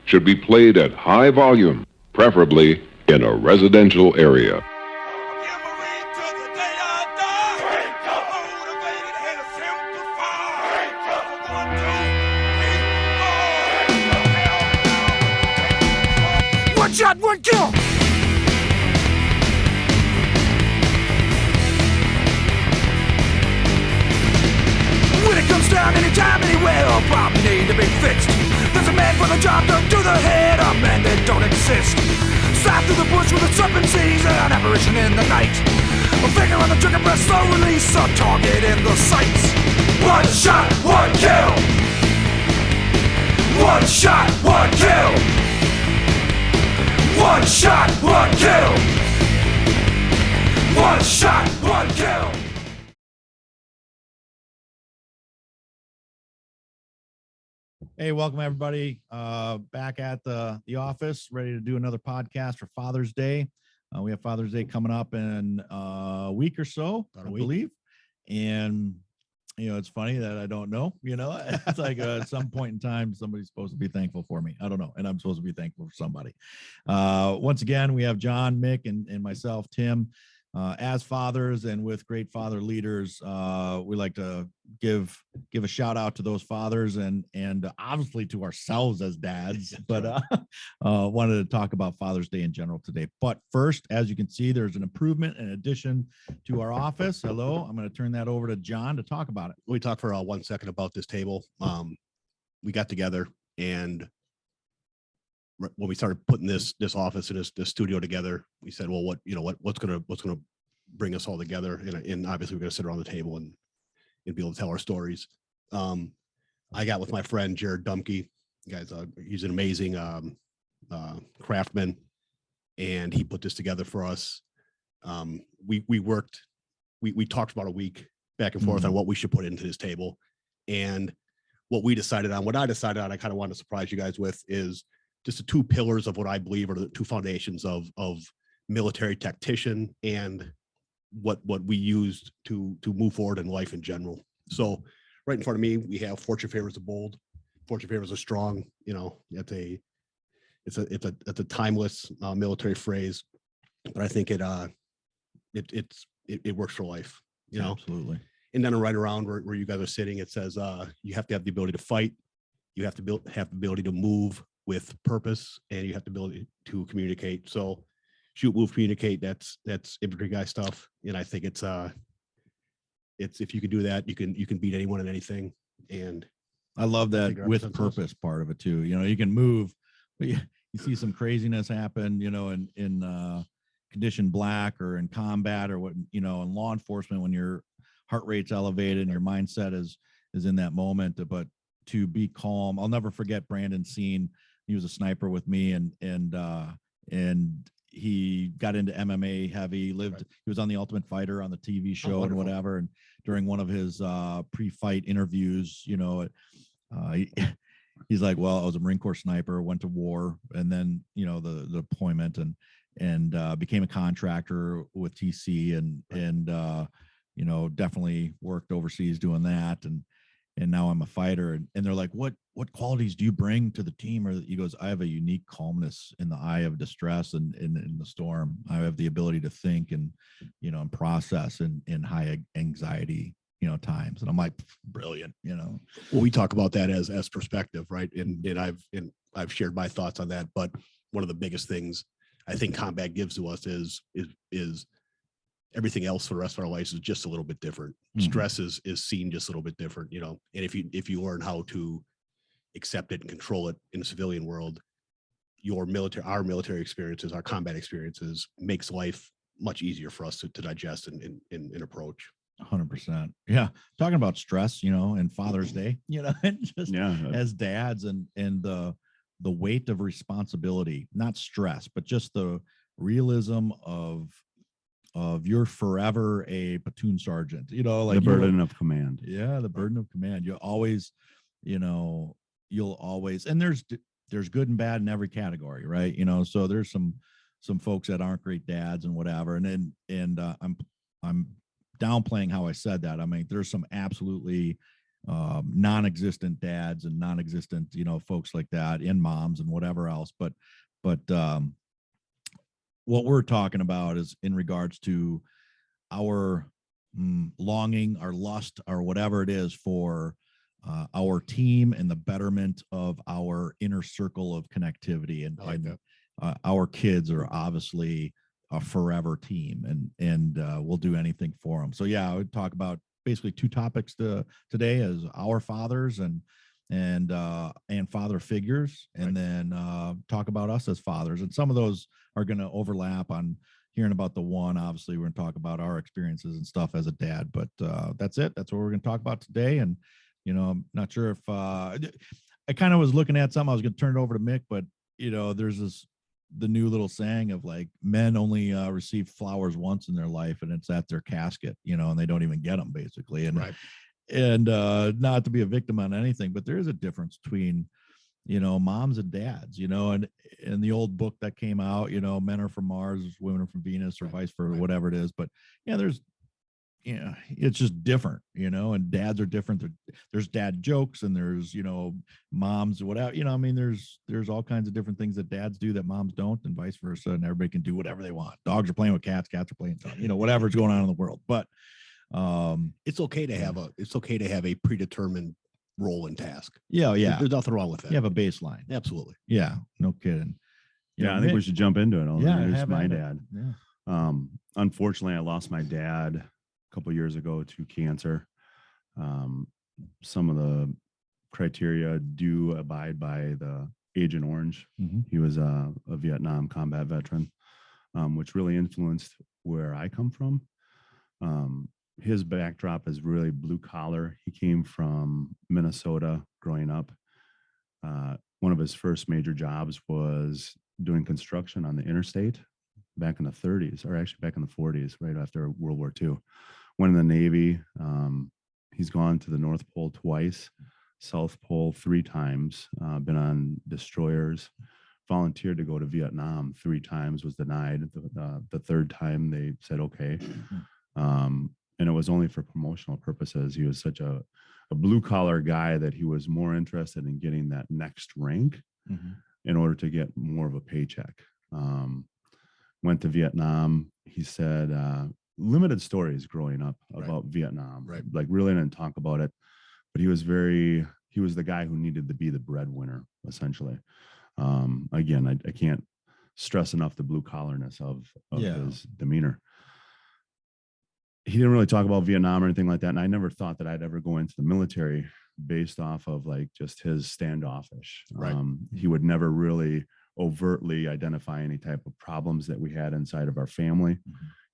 should be played at high volume, preferably in a residential area. One shot, one kill! When it comes down, anytime, anywhere, a problem need to be fixed. There's a man for the job, to do the head, a man that don't exist. Slide through the bush with a serpent sees an apparition in the night. A finger on the trigger, press slow release, a target in the sights. One shot, one kill! One shot, one kill! One shot, one kill! One shot, one kill! Hey, welcome everybody. Back at the office, ready to do another podcast for Father's Day. We have Father's Day coming up in a week or so, I believe. And it's funny that I don't know. It's like at some point in time, somebody's supposed to be thankful for me. I don't know, and I'm supposed to be thankful for somebody. Once again, we have John, Mick, and myself, Tim. As fathers and with great father leaders, we like to give a shout out to those fathers and obviously to ourselves as dads, but wanted to talk about Father's Day in general today. But first, as you can see, there's an improvement in addition to our office. Hello, I'm going to turn that over to John to talk about it. We talked for 1 second about this table. We got together, and when we started putting this office and this studio together, we said, well, what's gonna bring us all together? And obviously we're gonna sit around the table and be able to tell our stories. I got with my friend Jared Dumke. Guys, he's an amazing craftsman, and he put this together for us. We talked about a week back and forth on what we should put into this table, and what I decided on, I kind of want to surprise you guys with, is just the two pillars of what I believe are the two foundations of military tactician and what we used to move forward in life in general. So right in front of me, we have Fortune favors the bold. Fortune favors the strong. It's a timeless military phrase, but I think it works for life. Absolutely. And then right around where you guys are sitting, it says you have to have the ability to fight. You have to have the ability to move with purpose, and you have the ability to communicate. So shoot, move, communicate, that's infantry guy stuff. And I think it's if you can do that, you can beat anyone and anything. And I love that with purpose part of it too. You can move, but you see some craziness happen, in condition black or in combat or in law enforcement, when your heart rate's elevated and your mindset is in that moment, but to be calm. I'll never forget Brandon Scene. He was a sniper with me, and he got into MMA heavy. He was on the Ultimate Fighter on the TV show and whatever. And during one of his pre-fight interviews, he's like, well, I was a Marine Corps sniper, went to war, and then the deployment and became a contractor with TC and definitely worked overseas doing that. And now I'm a fighter. And they're like, what qualities do you bring to the team? Or he goes, I have a unique calmness in the eye of distress and in the storm. I have the ability to think and process in high anxiety, times. And I'm like, brilliant, Well, we talk about that as perspective, right? And I've shared my thoughts on that. But one of the biggest things I think combat gives to us is everything else for the rest of our lives is just a little bit different. Stress is seen just a little bit different, and if you learn how to accept it and control it in the civilian world, our military experiences, our combat experiences makes life much easier for us to digest and approach. 100%. Yeah. Talking about stress, and Father's Day, and just as dads and the weight of responsibility, not stress, but just the realism of you're forever a platoon sergeant, like the burden of command. Yeah. The burden of command. You'll always, and there's good and bad in every category, right? So there's some folks that aren't great dads and whatever. I'm downplaying how I said that. I mean, there's some absolutely non-existent dads and non-existent, folks like that, and moms and whatever else. But what we're talking about is in regards to our longing, our lust, or whatever it is for our team and the betterment of our inner circle of connectivity. And, I like that. Our kids are obviously a forever team, and we'll do anything for them. So yeah, I would talk about basically two topics today as our fathers and father figures, and then talk about us as fathers. And some of those are going to overlap on hearing about the one. Obviously, we're going to talk about our experiences and stuff as a dad, but that's it. That's what we're going to talk about today. And, I'm not sure if I kind of was looking at something. I was going to turn it over to Mick, but, there's the new little saying of like men only receive flowers once in their life, and it's at their casket, and they don't even get them basically. And, and not to be a victim on anything, but there is a difference between, moms and dads, and in the old book that came out, men are from Mars, women are from Venus, or vice versa, whatever it is. But it's just different, and dads are different. There's dad jokes, and there's, moms, whatever, there's all kinds of different things that dads do that moms don't, and vice versa. And everybody can do whatever they want. Dogs are playing with cats are playing, whatever's going on in the world. But it's okay to have a predetermined role and task. Yeah. There's nothing wrong with that. You have a baseline. Absolutely. Yeah. No kidding. Yeah, I think we should jump into it. I'll introduce my at it. dad. Yeah. Unfortunately, I lost my dad a couple years ago to cancer. Some of the criteria do abide by the Agent Orange. Mhm. He was a Vietnam combat veteran, which really influenced where I come from. His backdrop is really blue collar. He came from Minnesota growing up. One of his first major jobs was doing construction on the interstate back in the 30s, or actually back in the 40s, right after World War II. Went in the Navy. He's gone to the North Pole twice, South Pole 3 times, been on destroyers, volunteered to go to Vietnam 3 times, was denied. The third time they said, okay. And it was only for promotional purposes. He was such a blue collar guy that he was more interested in getting that next rank in order to get more of a paycheck. Went to Vietnam. He said, limited stories growing up about Vietnam, like really didn't talk about it, but he was the guy who needed to be the breadwinner, essentially. Again, I can't stress enough the blue collarness of his demeanor. He didn't really talk about Vietnam or anything like that. And I never thought that I'd ever go into the military based off of like just his standoffish. He would never really overtly identify any type of problems that we had inside of our family.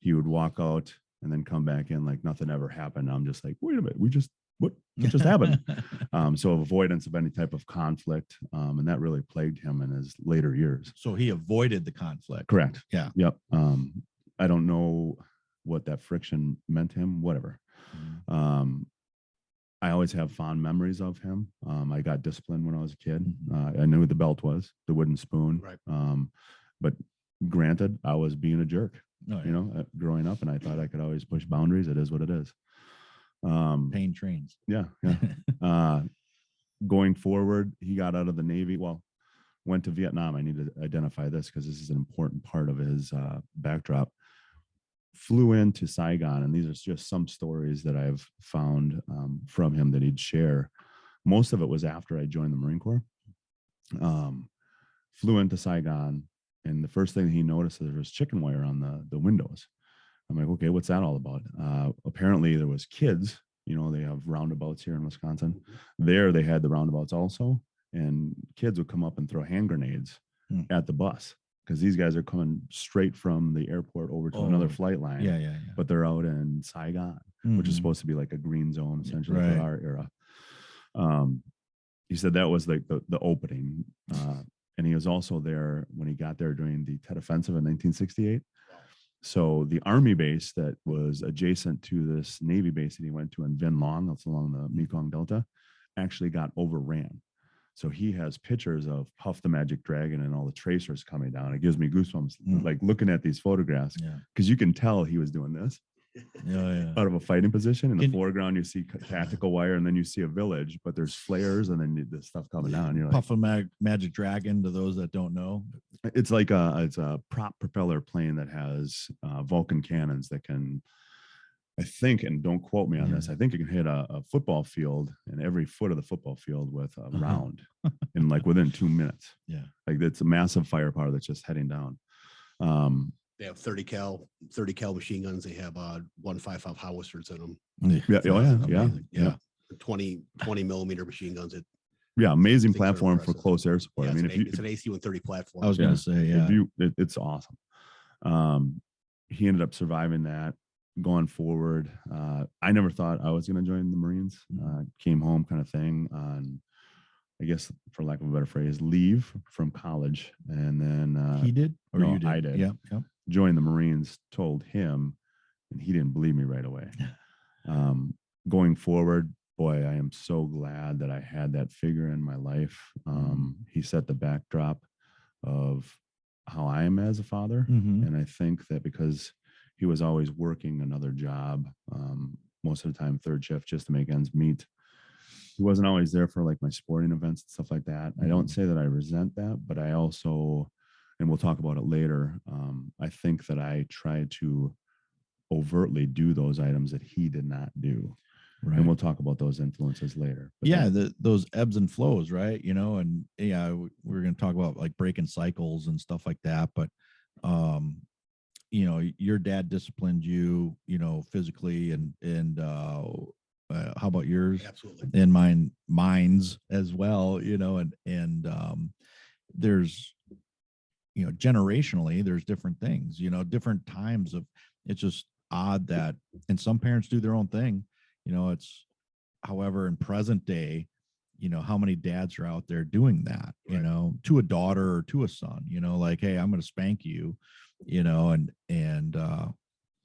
He would walk out and then come back in like nothing ever happened. I'm just like, wait a minute, what just happened? So avoidance of any type of conflict. And that really plagued him in his later years. So he avoided the conflict. Correct. Yeah. Yep. I don't know what that friction meant to him, whatever. I always have fond memories of him. I got disciplined when I was a kid. I knew what the belt was, the wooden spoon. But granted, I was being a jerk, growing up, and I thought I could always push boundaries. It is what it is. Pain trains. Yeah. Going forward, he got out of the Navy. Well, went to Vietnam. I need to identify this because this is an important part of his backdrop. Flew into Saigon, and these are just some stories that I've found from him that he'd share. Most of it was after I joined the Marine Corps. Flew into Saigon, and the first thing he noticed is there was chicken wire on the windows. I'm like, okay, what's that all about? Apparently there was kids, they have roundabouts here in Wisconsin. There they had the roundabouts also, and kids would come up and throw hand grenades at the bus, because these guys are coming straight from the airport over to another flight line. Yeah. But they're out in Saigon, which is supposed to be like a green zone, essentially, for our era. He said that was like the opening. And he was also there when he got there during the Tet Offensive in 1968. So the Army base that was adjacent to this Navy base that he went to in Vinh Long, that's along the Mekong Delta, actually got overran. So he has pictures of Puff the Magic Dragon and all the tracers coming down. It gives me goosebumps, like looking at these photographs, because you can tell he was doing this. Yeah. out of a fighting position. In the Can- foreground, you see tactical wire, and then you see a village, but there's flares, and then the stuff coming down. You're like, Puff a Magic Dragon to those that don't know. it's like it's a prop propeller plane that has Vulcan cannons that can, I think, and don't quote me on this, I think it can hit a football field and every foot of the football field with a round in like within 2 minutes. Yeah. Like it's a massive firepower that's just heading down. They have 30 cal machine guns. They have 155 howitzers in them. Yeah, oh yeah, Amazing. yeah. 20 millimeter machine guns. Yeah, amazing Things are platform for impressive. close air support. Yeah, I mean, it's an AC-130 platform. I was gonna say, yeah. it's awesome. He ended up surviving that. Going forward, I never thought I was going to join the Marines. Came home kind of thing on, I guess, for lack of a better phrase, leave from college, and then He did, or no, you did? I did. Yeah. Yep. joined the Marines. Told him, and he didn't believe me right away. Going forward, boy, I am so glad that I had that figure in my life. He set the backdrop of how I am as a father. Mhm. And I think that because he was always working another job, most of the time third shift, just to make ends meet, he wasn't always there for like my sporting events and stuff like that. I don't say that I resent that, but I also, and we'll talk about it later, I think that I tried to overtly do those items that he did not do. Right. And we'll talk about those influences later. But Yeah, that- those ebbs and flows, right? You know, and yeah, we're going to talk about like breaking cycles and stuff like that. But, you know, your dad disciplined you, you know, physically, and how about yours? Absolutely. And mine's as well, you know, and there's, you know, generationally, there's different things, you know, different times of, it's just odd that, and some parents do their own thing, you know, it's, however, in present day, you know, how many dads are out there doing that, you Right. know, to a daughter or to a son, you know, like, hey, I'm going to spank you, you know, and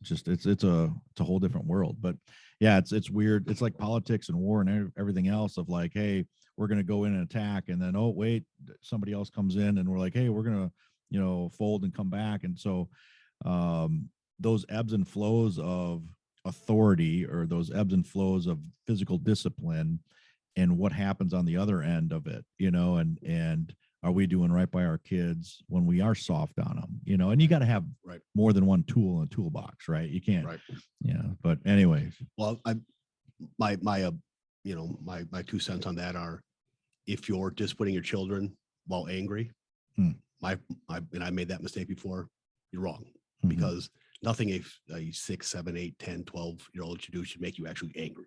just, it's a whole different world. But yeah, it's weird. It's like politics and war and everything else of like, hey, we're going to go in and attack. And then, oh, wait, somebody else comes in and we're like, hey, we're going to, you know, fold and come back. And so those ebbs and flows of authority, or those ebbs and flows of physical discipline, and what happens on the other end of it, you know, and are we doing right by our kids when we are soft on them, you know? And you got to have Right. more than one tool in a toolbox, right? You can't, Right. yeah. But anyways, Well, my 2 cents on that are, if you're disciplining your children while angry, Hmm. and I made that mistake before, you're wrong, mhm. because nothing a 6, 7, 8, 10, 12-year-old should do should make you actually angry.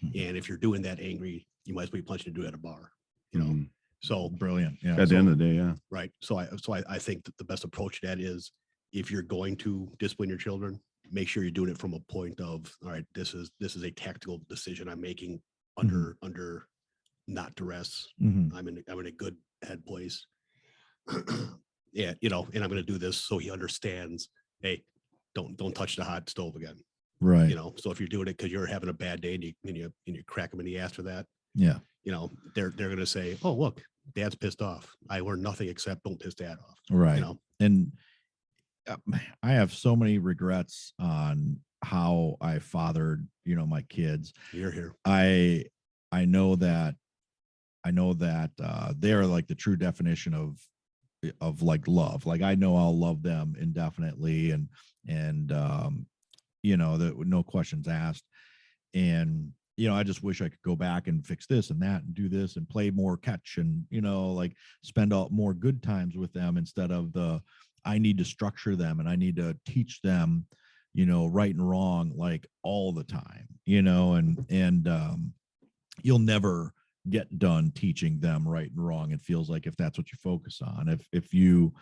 Mhm. And if you're doing that angry, you might as well be punching a dude at a bar, you know? Mhm. So, Brilliant. Yeah. At the end of the day, yeah. right. So I think that the best approach to that is, if you're going to discipline your children, make sure you're doing it from a point of, all right, this is a tactical decision I'm making under not duress. Mhm. I'm in a good head place. Yeah, you know, and I'm going to do this so he understands, hey, don't touch the hot stove again. Right. You know, so if you're doing it because you're having a bad day and you crack him in the ass for that, Yeah. you know, they're going to say, oh, look, dad's pissed off. I learned nothing except don't piss dad off. Right. You know, And I have so many regrets on how I fathered, you know, my kids. you're here. I know that they're like the true definition of like love. Like, I know I'll love them indefinitely, and you know, that no questions asked. And you know, I just wish I could go back and fix this and that and do this and play more catch, and you know, like spend more good times with them, instead of I need to structure them and I need to teach them, you know, right and wrong, like all the time, you know, and you'll never get done teaching them right and wrong. It feels like, if that's what you focus on, if you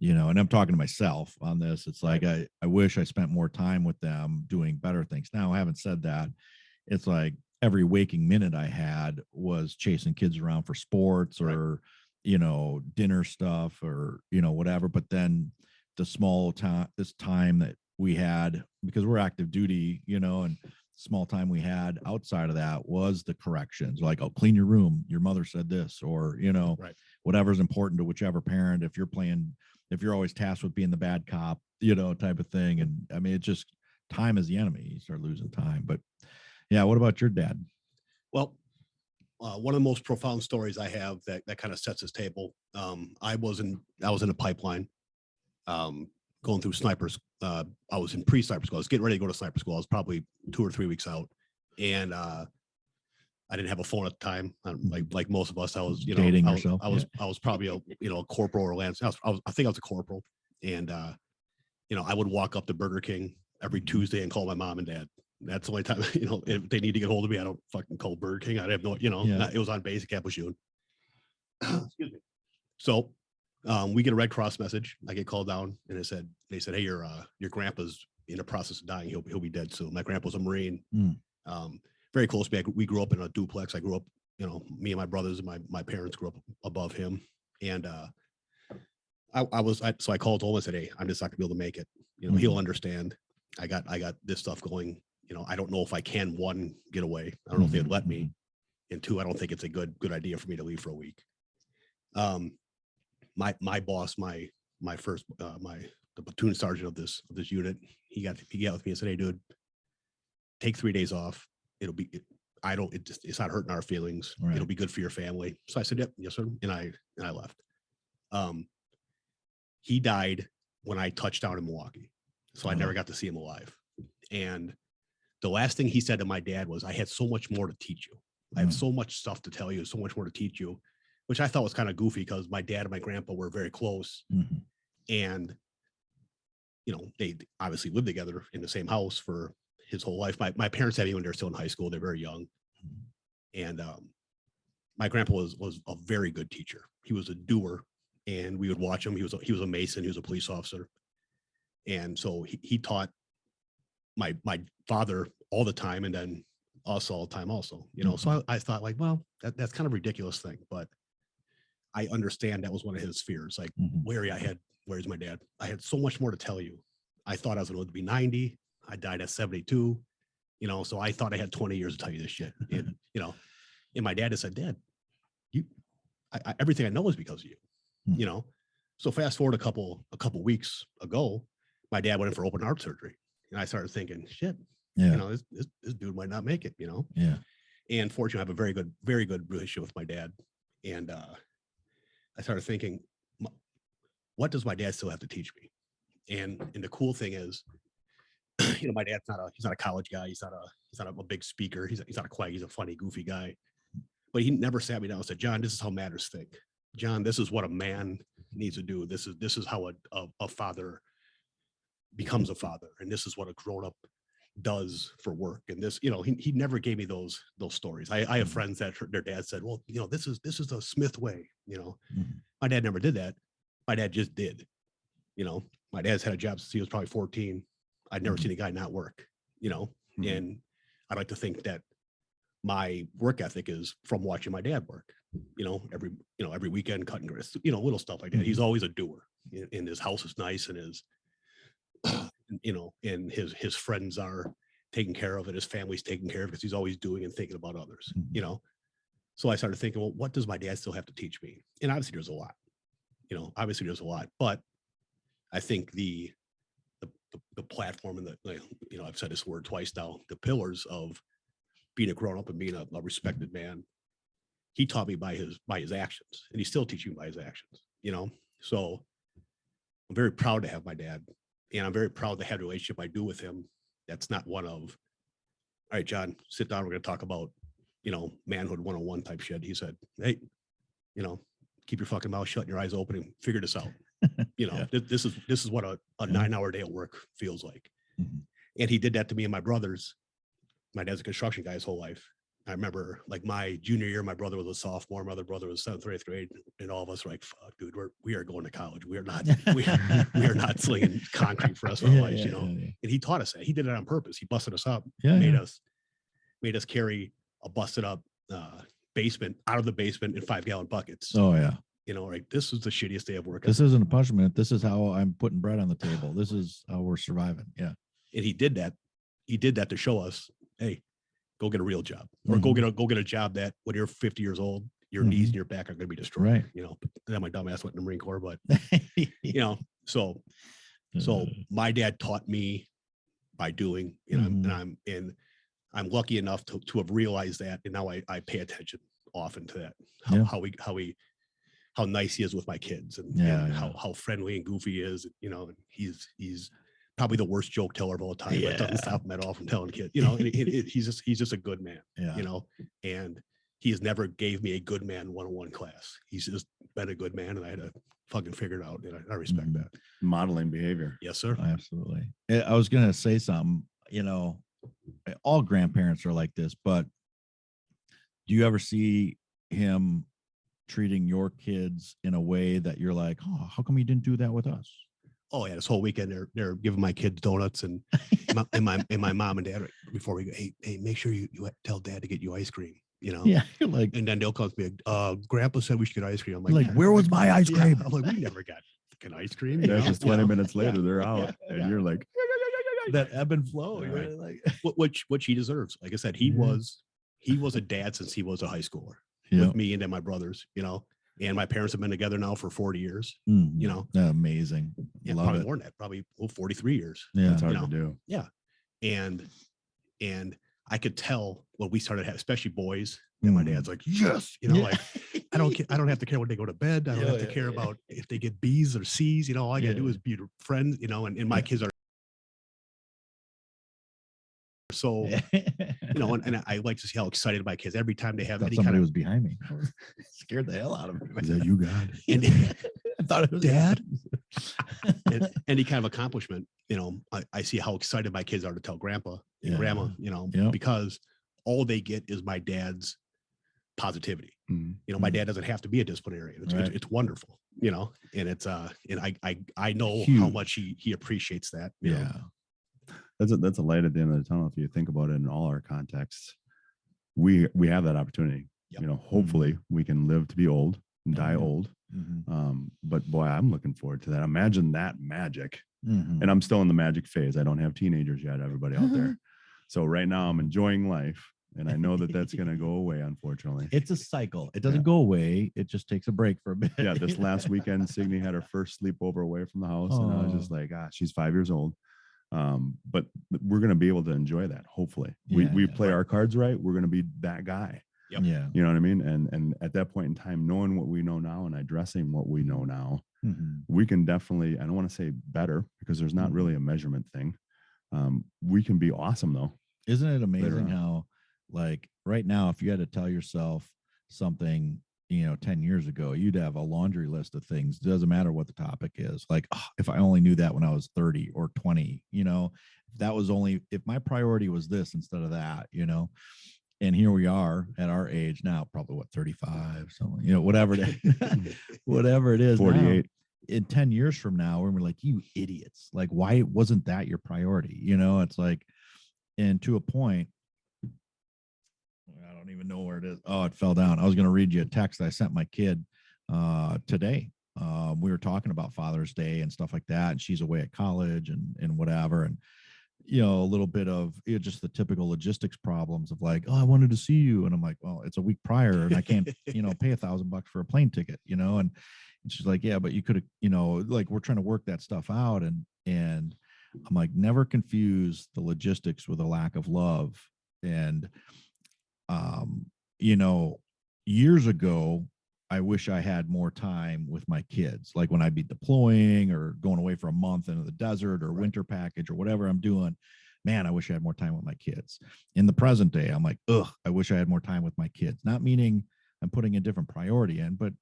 know, and I'm talking to myself on this, it's like, I wish I spent more time with them doing better things. Now, I haven't said that. It's like every waking minute I had was chasing kids around for sports, or, you know, dinner stuff, or, you know, whatever. But then this time that we had, because we're active duty, you know, and small time we had outside of that was the corrections, like, oh, clean your room, your mother said this, or, you know, Right. whatever's important to whichever parent, if you're always tasked with being the bad cop, you know, type of thing. And I mean, it just time is the enemy. You start losing time. But yeah, what about your dad? Well, one of the most profound stories I have that kind of sets this table. I was in a pipeline, going through snipers. I was in pre-sniper school. I was getting ready to go to sniper school. I was probably 2 or 3 weeks out, and I didn't have a phone at the time. Like most of us, I was, Dating yourself. I was probably a corporal or lance. I think I was a corporal, and I would walk up to Burger King every Tuesday and call my mom and dad. That's the only time, if they need to get hold of me, I don't fucking call Burger King. I have no, Yeah. it was on base at Capuchon. Excuse me. So we get a Red Cross message. I get called down, and they said, hey, your grandpa's in the process of dying. He'll be dead soon. My grandpa's a Marine. Very close back. We grew up in a duplex. I grew up, me and my brothers and my parents grew up above him. And so I called home and said, hey, I'm just not gonna be able to make it. He'll understand. I got this stuff going. I don't know if I can, one, get away. I don't know if they'd let me. And two, I don't think it's a good idea for me to leave for a week. My boss, the platoon sergeant of this unit, he got with me and said, hey, dude, take 3 days off. It's not hurting our feelings. Right. It'll be good for your family. So I said, yep, yes, sir. And I left. He died when I touched down in Milwaukee. So I never got to see him alive. And the last thing he said to my dad was, I had so much more to teach you. I have so much stuff to tell you, so much more to teach you, which I thought was kind of goofy because my dad and my grandpa were very close. And, they obviously lived together in the same house for his whole life. My parents had me when they're still in high school. They're very young. And my grandpa was a very good teacher. He was a doer, and we would watch him. He was a Mason. He was a police officer. And so he taught my father all the time, and then us all the time also, So I thought, like, well, that's kind of a ridiculous thing, but I understand that was one of his fears. Like, where's my dad? I had so much more to tell you. I thought I was going to be 90. I died at 72, so I thought I had 20 years to tell you this shit. And, and my dad had said, Dad, everything I know is because of you, So fast forward a couple weeks ago, my dad went in for open heart surgery, and I started thinking, shit, this dude might not make it, Yeah. And fortunately, I have a very good relationship with my dad. And I started thinking, what does my dad still have to teach me? And the cool thing is, my dad's he's not a college guy. He's not a big speaker. He's not a quack. He's a funny, goofy guy. But he never sat me down and said, John, this is how matters think. John, this is what a man needs to do. This is how a father becomes a father. And this is what a grown-up does for work. And this, he never gave me those stories. I have friends that their dad said, well, this is the Smith way. My dad never did that. My dad just did. My dad's had a job since he was probably 14. I'd never seen a guy not work, and I like to think that my work ethic is from watching my dad work, every weekend cutting grass, little stuff like that. He's always a doer, and his house is nice, and and his friends are taken care of, and his family's taken care of because he's always doing and thinking about others, So I started thinking, well, what does my dad still have to teach me? And obviously there's a lot, but I think the platform and I've said this word twice now, the pillars of being a grown up and being a respected man, he taught me by his actions, and he's still teaching me by his actions, So I'm very proud to have my dad, and I'm very proud to have the relationship I do with him. That's not one of, all right, John, sit down. We're going to talk about, manhood 101 type shit. He said, hey, keep your fucking mouth shut and your eyes open and figure this out. This is what a 9-hour day at work feels like. And he did that to me and my brothers. My dad's a construction guy his whole life. I remember, like, my junior year, my brother was a sophomore, my other brother was 7th or 8th grade, and all of us were like, fuck, dude, we are going to college. We are not slinging concrete for us for our lives, And he taught us that. He did it on purpose. He busted us up, made us carry a busted up basement out of the basement in 5-gallon buckets. Oh yeah. This is the shittiest day of work. This isn't a punishment. This is how I'm putting bread on the table. This is how we're surviving. Yeah. And he did that. He did that to show us, hey, go get a real job, or go get a job that when you're 50 years old, your knees and your back are going to be destroyed. Right. Then my dumb ass went in the Marine Corps, but so my dad taught me by doing, and I'm lucky enough to have realized that. And now I pay attention often to that, how nice he is with my kids, and how friendly and goofy he is, and he's probably the worst joke teller of all time. But it doesn't stop him at all from telling kids, he's just a good man, and he has never gave me a good man one-on-one class. He's just been a good man, and I had to fucking figure it out. And I respect that. Modeling behavior. Yes, sir. Absolutely. I was going to say something, all grandparents are like this, but do you ever see him treating your kids in a way that you're like, oh, how come you didn't do that with us? Oh yeah, this whole weekend they're giving my kids donuts, and my mom and dad before we go, hey, make sure you tell dad to get you ice cream, Yeah, you're like, and then they'll come to me, Grandpa said we should get ice cream. I'm like, where was my ice cream? I'm like, we never got fucking ice cream. That's just 20 minutes later, they're out, and you're like, that ebb and flow. Right. Like, Which he deserves. Like I said, he was a dad since he was a high schooler with me and then my brothers, and my parents have been together now for 40 years, amazing. Yeah, Love probably it. more than that, probably 43 years. Yeah. it's hard to do. Yeah. And I could tell when we started having, especially boys, and my dad's like, yes, like I don't have to care when they go to bed. I don't have to care about if they get B's or C's, all I gotta do is be friends, and my kids are so, and I like to see how excited my kids every time they have any somebody kind of was behind me. Scared the hell out of me. Is that you, God? I thought it was Dad. Any kind of accomplishment, I see how excited my kids are to tell grandpa and grandma, because all they get is my dad's positivity. My dad doesn't have to be a disciplinarian. It's wonderful, and it's and I know how much he appreciates that. You know? That's a light at the end of the tunnel. If you think about it in all our contexts, we have that opportunity. Yep. Hopefully we can live to be old and die old. But boy, I'm looking forward to that. Imagine that magic. And I'm still in the magic phase. I don't have teenagers yet, everybody out there. So right now I'm enjoying life, and I know that that's going to go away, unfortunately. It's a cycle. It doesn't go away. It just takes a break for a bit. Yeah, this last weekend, Signe had her first sleepover away from the house, and I was just like, she's 5 years old. But we're going to be able to enjoy that. Hopefully we play our cards right. We're going to be that guy. Yep. Yeah. You know what I mean? And at that point in time, knowing what we know now and addressing what we know now, we can definitely, I don't want to say better because there's not really a measurement thing. We can be awesome though. Isn't it amazing how, like, right now, if you had to tell yourself something, 10 years ago, you'd have a laundry list of things. It doesn't matter what the topic is. Like, if I only knew that when I was 30 or 20, if my priority was this instead of that, and here we are at our age now, probably 35, something, whatever it is, 48. now, in 10 years from now, we're like, you idiots. Like, why wasn't that your priority? It's like, and to a point, I don't even know where it is. Oh, it fell down. I was going to read you a text I sent my kid today. We were talking about Father's Day and stuff like that. And she's away at college and whatever. And, a little bit of just the typical logistics problems of like, oh, I wanted to see you. And I'm like, well, it's a week prior and I can't, pay $1,000 for a plane ticket, and she's like, yeah, but you could have, like, we're trying to work that stuff out. And I'm like, never confuse the logistics with a lack of love. And, years ago, I wish I had more time with my kids, like when I'd be deploying or going away for a month into the desert or winter package or whatever I'm doing. Man, I wish I had more time with my kids. In the present day, I'm like, I wish I had more time with my kids. Not meaning I'm putting a different priority in, but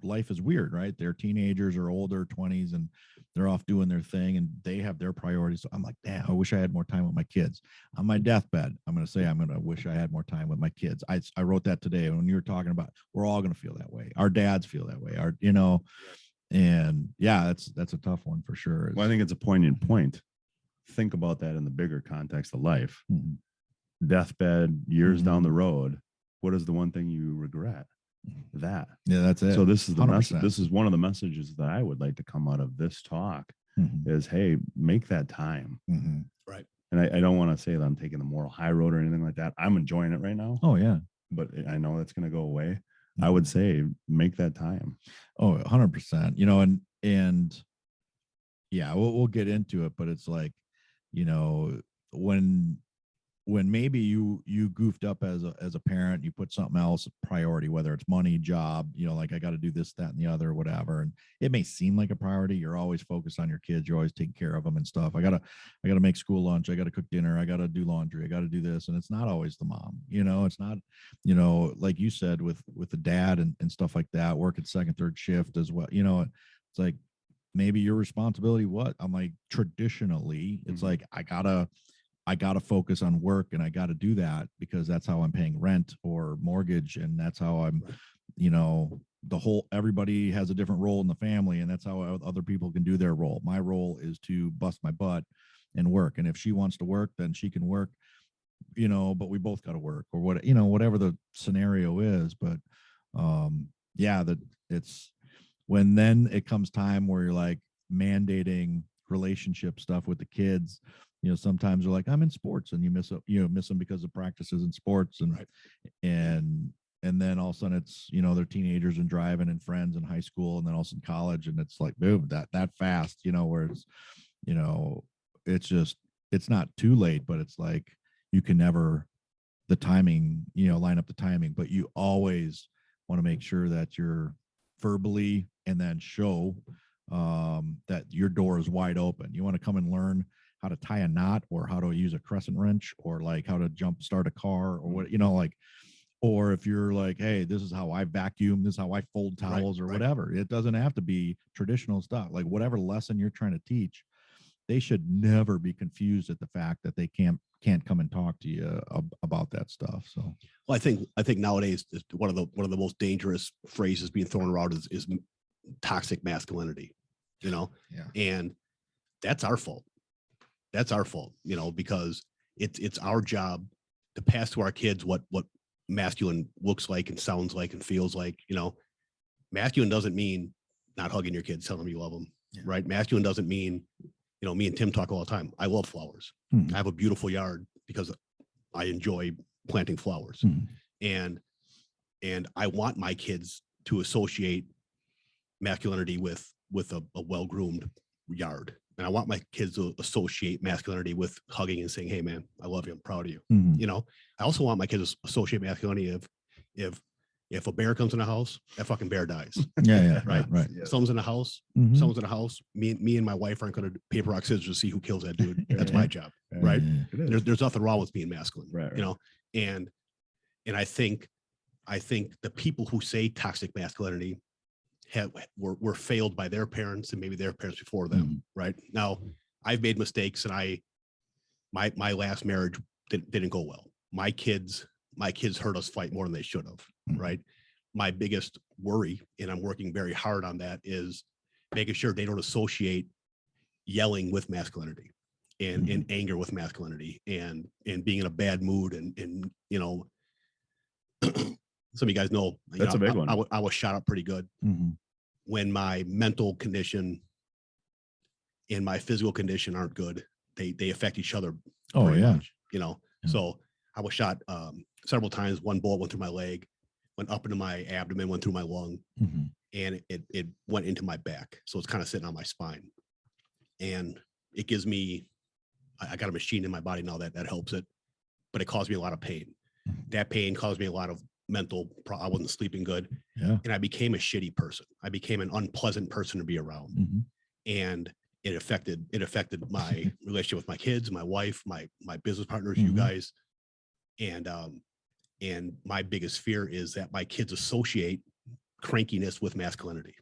life is weird, right? They're teenagers or older, 20s, and they're off doing their thing and they have their priorities. So I'm like, damn, I wish I had more time with my kids. On my deathbed, I'm going to say, wish I had more time with my kids. I wrote that today when you were talking about, we're all going to feel that way. Our dads feel that way. And yeah, that's a tough one for sure. Well, I think it's a poignant point. Think about that in the bigger context of life. Deathbed, years down the road. What is the one thing you regret? That. Yeah, that's it. So this is the 100%. message. This is one of the messages that I would like to come out of this talk is, hey, make that time. Right. And I don't want to say that I'm taking the moral high road or anything like that. I'm enjoying it right now. Oh yeah. But I know that's going to go away. I would say make that time. Oh, 100%. And yeah, we'll get into it, but it's like, when maybe you goofed up as a parent, you put something else priority, whether it's money, job, like I got to do this, that, and the other, whatever. And it may seem like a priority. You're always focused on your kids. You're always taking care of them and stuff. I gotta make school lunch. I gotta cook dinner. I gotta do laundry. I gotta do this. And it's not always the mom, it's not, like you said, with the dad and stuff like that, working second, third shift as well. It's like, maybe your responsibility, I'm like, traditionally, it's like, I gotta focus on work, and I gotta do that because that's how I'm paying rent or mortgage. And that's how I'm, everybody has a different role in the family, and that's how other people can do their role. My role is to bust my butt and work. And if she wants to work, then she can work, but we both got to work, or whatever the scenario is. But that it's when then it comes time where you're like mandating relationship stuff with the kids. Sometimes they're like, I'm in sports, and you miss them because of practices in sports, and Right. and then all of a sudden it's they're teenagers and driving and friends in high school, and then also in college, and it's like, boom, that fast, where it's it's just, it's not too late, but it's like you can never the timing, line up the timing, but you always want to make sure that you're verbally and then show that your door is wide open. You want to come and learn how to tie a knot, or how to use a crescent wrench, or like how to jump start a car, or what, or if you're like, hey, this is how I vacuum, this is how I fold towels, or whatever. It doesn't have to be traditional stuff. Like whatever lesson you're trying to teach, they should never be confused at the fact that they can't come and talk to you about that stuff. So, well, I think nowadays one of the most dangerous phrases being thrown around is toxic masculinity, Yeah. and that's our fault. That's our fault, because it's our job to pass to our kids what masculine looks like and sounds like and feels like. Masculine doesn't mean not hugging your kids, telling them you love them, right? Masculine doesn't mean, me and Tim talk all the time. I love flowers. I have a beautiful yard because I enjoy planting flowers, and I want my kids to associate masculinity with a well-groomed yard. And I want my kids to associate masculinity with hugging and saying, hey man, I love you. I'm proud of you. I also want my kids to associate masculinity if a bear comes in the house, that fucking bear dies. Yeah. Right. Yeah. Someone's in the house, someone's in the house. Me and my wife aren't going to paper, rock, scissors to see who kills that dude. That's my job. Right. There's nothing wrong with being masculine, Right. And I think the people who say toxic masculinity were failed by their parents and maybe their parents before them. Right now, I've made mistakes, and my last marriage didn't go well. My kids heard us fight more than they should have. Right. My biggest worry, and I'm working very hard on that, is making sure they don't associate yelling with masculinity and anger with masculinity and being in a bad mood. And some of you guys know That's a big one. I was shot up pretty good when my mental condition and my physical condition aren't good. They affect each other. Oh very yeah. much, So I was shot several times. One bullet went through my leg, went up into my abdomen, went through my lung, and it went into my back. So it's kind of sitting on my spine, and it gives me, I got a machine in my body now that helps it, but it caused me a lot of pain. That pain caused me a lot of mental, I wasn't sleeping good. Yeah. And I became a shitty person. I became an unpleasant person to be around. And it affected my relationship with my kids, my wife, my business partners, you guys. And my biggest fear is that my kids associate crankiness with masculinity.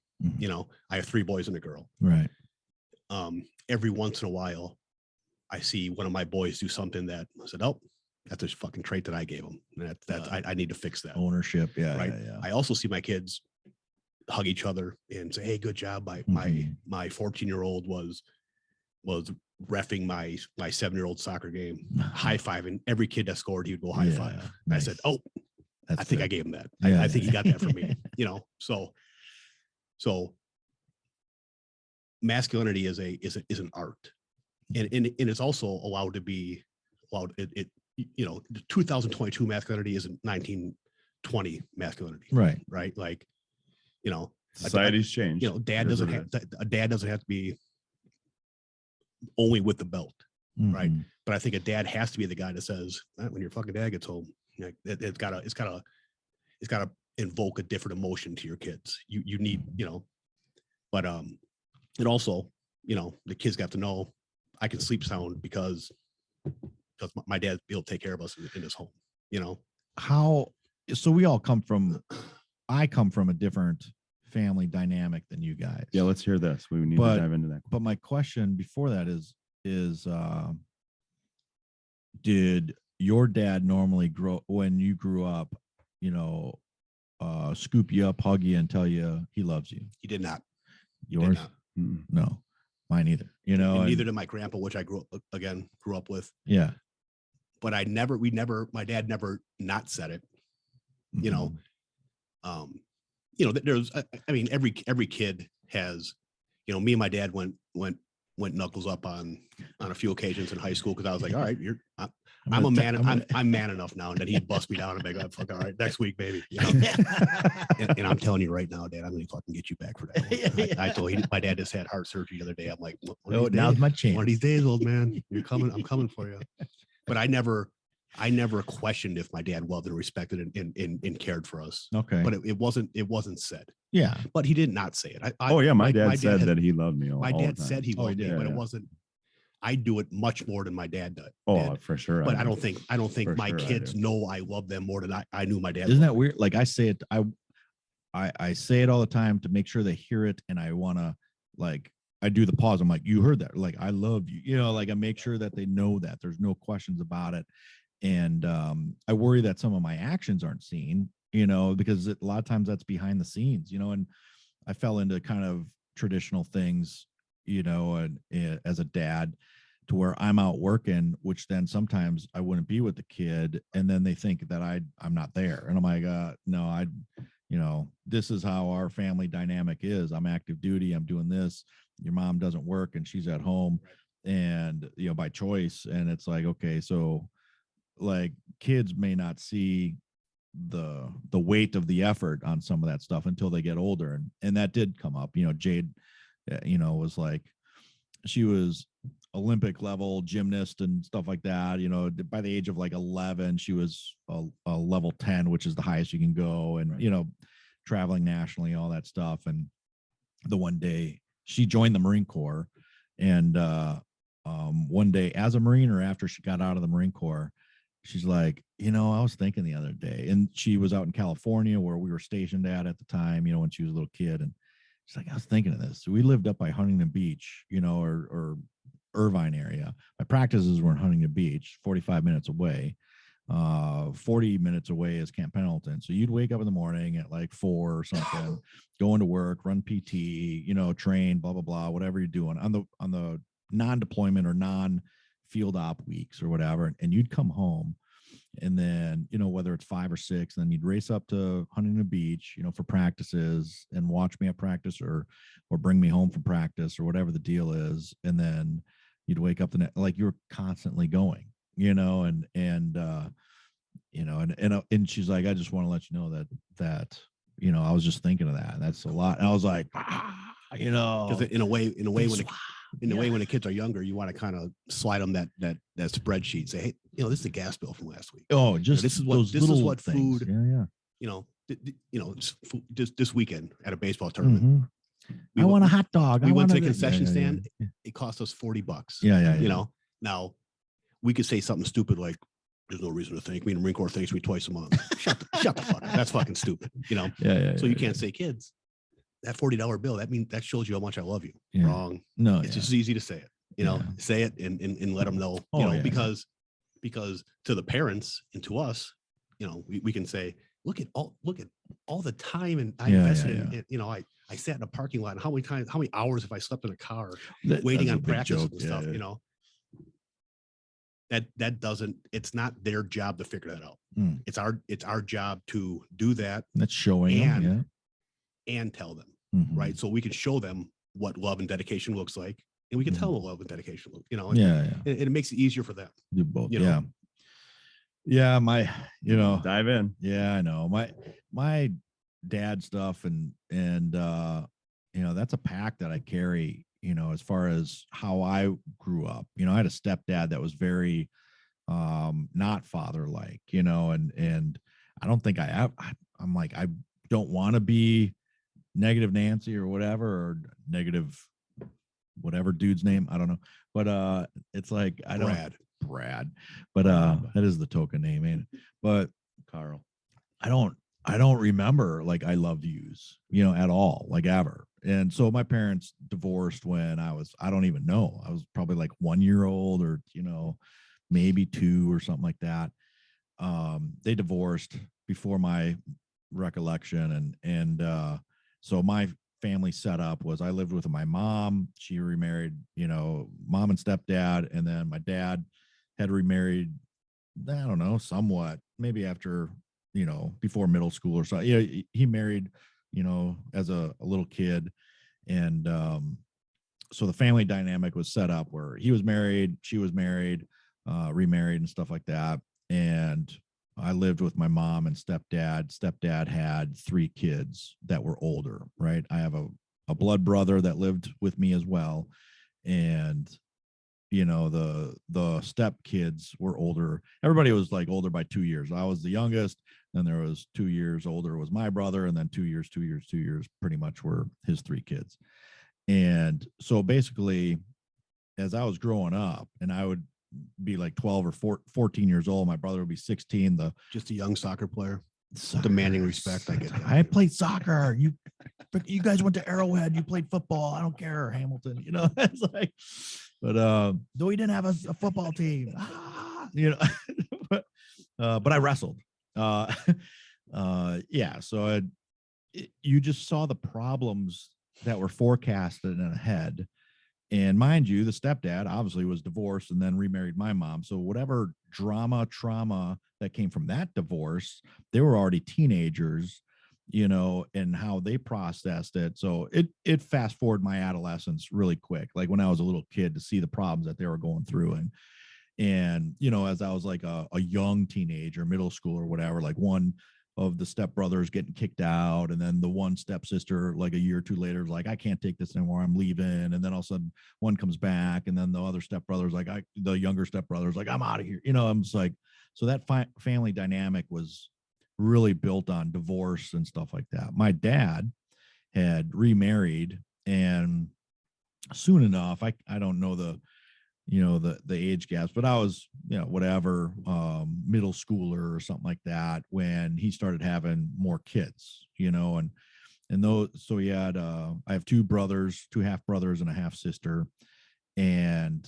I have 3 boys and a girl. Right. Every once in a while, I see one of my boys do something that I said, oh, that's a fucking trait that I gave him. I need to fix that. Ownership. Yeah. Right. Yeah. I also see my kids hug each other and say, hey, good job. My 14-year-old was reffing my 7-year-old soccer game, high-fiving every kid that scored. He would go high five. And Nice. I said, oh, That's I think good. I gave him that. Yeah. I think he got that from me, so masculinity is an art, and it's also allowed to be allowed. 2022 masculinity isn't 1920 masculinity. Right. Right. Like, Society's changed. a dad doesn't have to be only with the belt. Right. Mhm. But I think a dad has to be the guy that says when your fucking dad gets home, like, it's gotta invoke a different emotion to your kids. You need, but and also, the kids got to know I can sleep sound because my dad be able to take care of us in his home. So I come from a different family dynamic than you guys. Yeah, let's hear this. We need But- to dive into that. But my question before that is did your dad normally when you grew up, scoop you up, hug you, and tell you he loves you? He did not. Yours? not. Mm-mm. No, mine either. And neither and- did my grandpa, which I grew up with. yeah. But my dad never not said it. Mhm. There's, I mean, every kid has, me and my dad went knuckles up on a few occasions in high school because I was like, all right, I'm a man. I'm man enough now. And then he'd bust me down and be like, fuck, all right, next week, baby. And I'm telling you right now, Dad, I'm going to fucking get you back for that. I told my dad just had heart surgery the other day. I'm like, Oh, now's my chance. one of these days, old man, you're coming. I'm coming for you. But I never questioned if my dad loved and respected and cared for us. Okay. But it wasn't said. Yeah. But he did not say it. Oh yeah, my dad said had- that he loved me. My all the dad time. said he Oh, he loved me, did, but yeah. it wasn't. I do it much more than my dad did. Oh, for sure. But I do. don't think For my sure I kids do. know I love them more than I knew my dad. Isn't that loved me. weird? Like I say it, I say it all the time to make sure they hear it, and I want to I do the pause. I'm like, you heard that? Like, I love you. Like I make sure that they know that there's no questions about it, and I worry that some of my actions aren't seen. Because a lot of times that's behind the scenes. And I fell into kind of traditional things, and as a dad, to where I'm out working, which then sometimes I wouldn't be with the kid, and then they think that I'm not there, and I'm like, no, this is how our family dynamic is. I'm active duty. I'm doing this. Your mom doesn't work and she's at home, and by choice. And it's like, okay, so like kids may not see the weight of the effort on some of that stuff until they get older, and that did come up. Jade, was like, she was Olympic level gymnast and stuff like that. By the age of like 11, she was a level 10, which is the highest you can go, and traveling nationally, all that stuff. And the one day she joined the Marine Corps, and one day as a Marine, or after she got out of the Marine Corps, she's like, I was thinking the other day, and she was out in California where we were stationed at the time, when she was a little kid. And she's like, I was thinking of this. So we lived up by Huntington Beach, or Irvine area. My practices were in Huntington Beach, 45 minutes away. 40 minutes away is Camp Pendleton. So you'd wake up in the morning at like 4 or something, go into work, run PT, train, blah, blah, blah, whatever you're doing on the non-deployment or non-field op weeks or whatever. And you'd come home, and then, whether it's 5 or 6, then you'd race up to Huntington Beach, for practices, and watch me at practice, or bring me home from practice, or whatever the deal is. And then you'd wake up like you're constantly going, and she's like, I just want to let you know that I was just thinking of that. That's a lot. And I was like, Because in a way, when the kids are younger, you want to kind of slide them that spreadsheet. Say, hey, this is the gas bill from last week. oh, just this is those this little is what things. food. Yeah. Just this weekend at a baseball tournament. Mhm. We I went- want a hot dog. we I went to want a concession yeah, stand. Yeah, It cost us $40. yeah. Now we could say something stupid like, "There's no reason to thank me." The Marine Corps thanks me twice a month. Shut the fuck up. That's fucking stupid. Yeah. So you can't say, kids, that $40 bill. That shows you how much I love you. Yeah. Wrong. No, It's just easy to say it. Yeah. Say it and let them know. Oh, yeah. Because to the parents and to us, we can say, look at all the time and I invested in it. I sat in a parking lot, and how many hours have I slept in a car waiting on practice and stuff, that doesn't, it's not their job to figure that out. Mm. It's our job to do that That's showing them, and tell them, Mhm. right? So we can show them what love and dedication looks like, and we can tell them what love and dedication looks, and Yeah. and it makes it easier for them. Do both. You know. Yeah. My, Dive in. yeah, I know my dad stuff, and that's a pack that I carry, as far as how I grew up, I had a stepdad that was very not father like, and I don't think I'm like, I don't want to be negative Nancy or whatever, or negative whatever dude's name. I don't know. But it's like I don't Brad. But that is the token name, ain't it? But Carl. I don't remember like I loved yous, at all, like ever. And so my parents divorced when I don't even know. I was probably like 1 year old or, maybe 2 or something like that. They divorced before my recollection. And so my family setup was I lived with my mom. She remarried, mom and stepdad. And then my dad had remarried, I don't know, somewhat, maybe after, before middle school or something. He married, as a little kid. And so the family dynamic was set up where he was married, she was married, remarried and stuff like that. And I lived with my mom and stepdad. Stepdad had 3 kids that were older, right? I have a blood brother that lived with me as well. And, the step kids were older. Everybody was like older by 2 years. I was the youngest. Then there was 2 years older was my brother. And then 2 years pretty much were his 3 kids. And so basically, as I was growing up and I would be like 12 or 14 years old, my brother would be 16. Just a young soccer player, demanding respect. I get that. I played soccer. You guys went to Arrowhead. You played football. I don't care, Hamilton. It's like, but no, we didn't have a football team. But I wrestled. Yeah. So you just saw the problems that were forecasted and ahead. And mind you, the stepdad obviously was divorced and then remarried my mom. So whatever trauma that came from that divorce, they were already teenagers, and how they processed it. So it fast forward my adolescence really quick, like when I was a little kid, to see the problems that they were going through. And as I was like a young teenager, middle school or whatever, like one of the stepbrothers getting kicked out. And then the one stepsister, like a year or two later, was like, I can't take this anymore. I'm leaving. And then all of a sudden one comes back. And then the other stepbrother's like, the younger stepbrother's like, I'm out of here. I'm just like, so that family dynamic was really built on divorce and stuff like that. My dad had remarried, and soon enough, I don't know the age gaps, but I was, whatever, middle schooler or something like that when he started having more kids, and those, so he had, I have 2 brothers, 2 half brothers and a half sister. And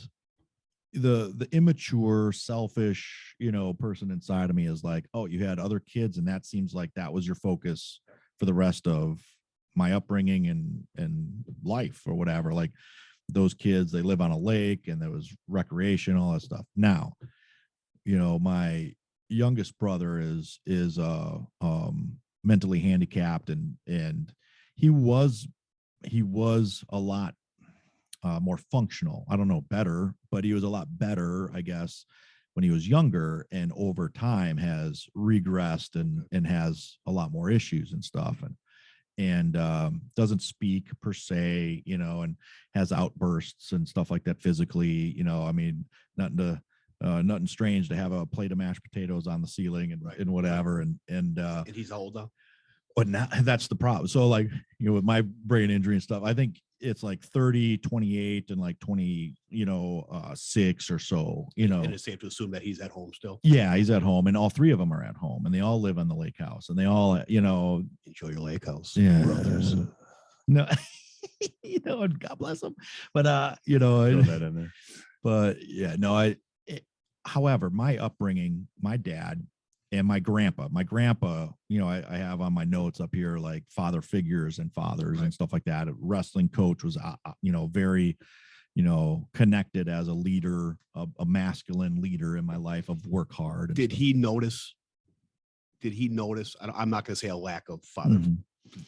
the immature, selfish, person inside of me is like, oh, you had other kids. And that seems like that was your focus for the rest of my upbringing and life or whatever. Like, those kids, they live on a lake and there was recreation, all that stuff. Now, my youngest brother is mentally handicapped, and he was a lot more functional. I don't know, better, but he was a lot better, I guess, when he was younger, and over time has regressed and has a lot more issues and stuff. And doesn't speak per se, and has outbursts and stuff like that physically, I mean, nothing strange to have a plate of mashed potatoes on the ceiling and whatever. And he's old now. But now that's the problem. So like, with my brain injury and stuff, I think it's like 30, 28 and like 6 or so, And it's safe to assume that he's at home still. Yeah, he's at home, and all 3 of them are at home, and they all live on the lake house, and they all, enjoy your lake house. Yeah. Brothers. No, and God bless them. But Throw that in there. but yeah, no, however, my upbringing, my dad and my grandpa, I have on my notes up here, like father figures and fathers and stuff like that. A wrestling coach was, very, connected as a leader, a masculine leader in my life of work hard. And Did stuff. he notice? I'm not going to say a lack of father. Mhm.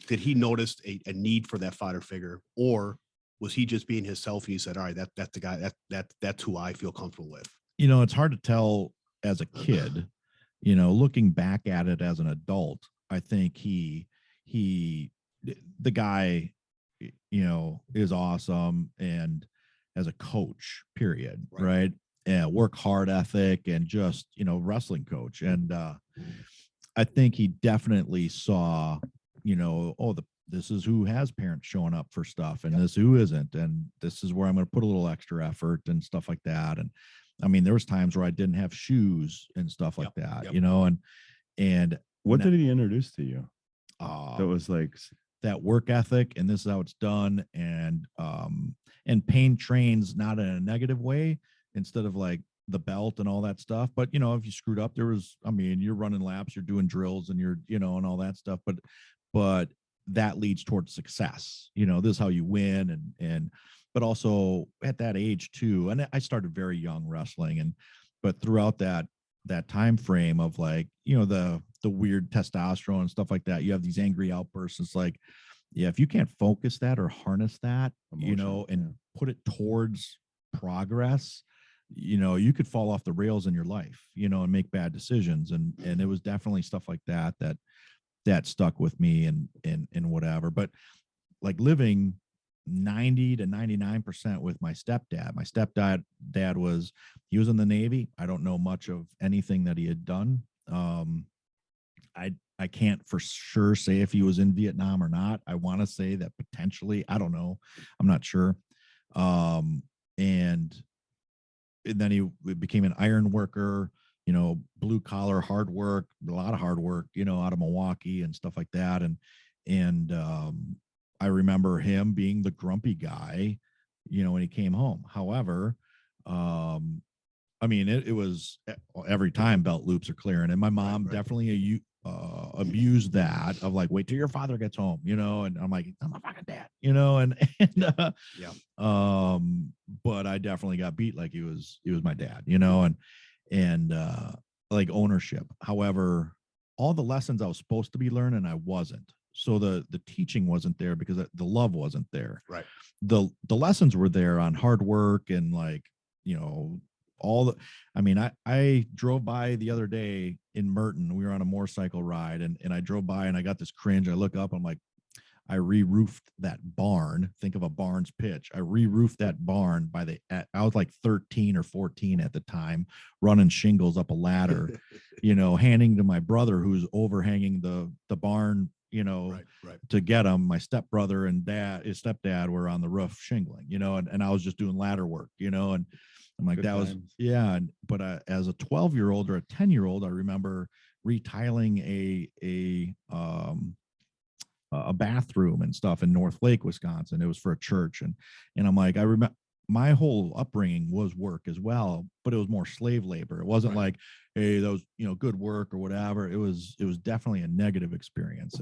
Did he notice a need for that father figure, or was he just being himself? And he said, all right, that's the guy that's who I feel comfortable with. It's hard to tell as a kid, looking back at it as an adult. I think the guy is awesome. And as a coach, period. Right. Right. And work hard ethic and just, wrestling coach. And, I think he definitely saw, this is who has parents showing up for stuff and this who isn't. And this is where I'm going to put a little extra effort and stuff like that. And I mean, there was times where I didn't have shoes and stuff like that, and What No. did he introduce to you? That was like, that work ethic and this is how it's done. And pain trains, not in a negative way, instead of like the belt and all that stuff. But, if you screwed up, you're running laps, you're doing drills and you're, and all that stuff. But that leads towards success. This is how you win. But also at that age too. And I started very young wrestling but throughout that time frame of like, the weird testosterone and stuff like that, you have these angry outbursts. It's like, yeah, if you can't focus that or harness that, and put it towards progress, you could fall off the rails in your life, and make bad decisions. And it was definitely stuff like that stuck with me and whatever. But like living 90 to 99% with my stepdad. My stepdad was in the Navy. I don't know much of anything that he had done. I can't for sure say if he was in Vietnam or not. I want to say that potentially, I don't know. I'm not sure. And then he became an iron worker, blue collar, hard work, a lot of hard work, out of Milwaukee and stuff like that. And I remember him being the grumpy guy, when he came home. However, it was every time belt loops are clearing, and my mom definitely abused that of like, wait till your father gets home, and I'm like, I'm a fucking dad, but I definitely got beat like he was my dad, and like ownership. However, all the lessons I was supposed to be learning, I wasn't. So the teaching wasn't there because the love wasn't there. Right. The lessons were there on hard work and like, I drove by the other day in Merton. We were on a motorcycle ride and I drove by and I got this cringe. I look up, I'm like, I re-roofed that barn. Think of a barn's pitch. I re-roofed that barn I was like 13 or 14 at the time, running shingles up a ladder, handing to my brother who's overhanging the barn, to get him. My stepbrother and his stepdad were on the roof shingling, and I was just doing ladder work, and I'm like, Good that was, times. yeah. But as a 12-year-old or a 10-year-old, I remember retiling a bathroom and stuff in North Lake, Wisconsin. It was for a church. And I'm like, I remember my whole upbringing was work as well, but it was more slave labor. It wasn't like, hey, that was, good work or whatever. It was definitely a negative experience.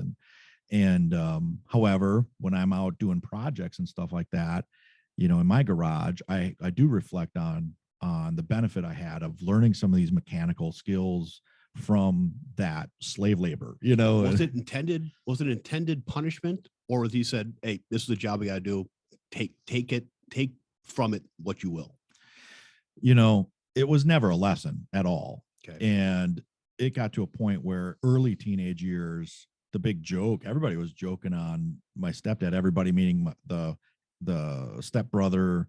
And however, when I'm out doing projects and stuff like that, in my garage, I do reflect on the benefit I had of learning some of these mechanical skills from that slave labor, Was it intended punishment, or was he said, hey, this is the job we got to do, take from it what you will? It was never a lesson at all. Okay. And it got to a point where early teenage years, the big joke, everybody was joking on my stepdad, everybody meaning the stepbrother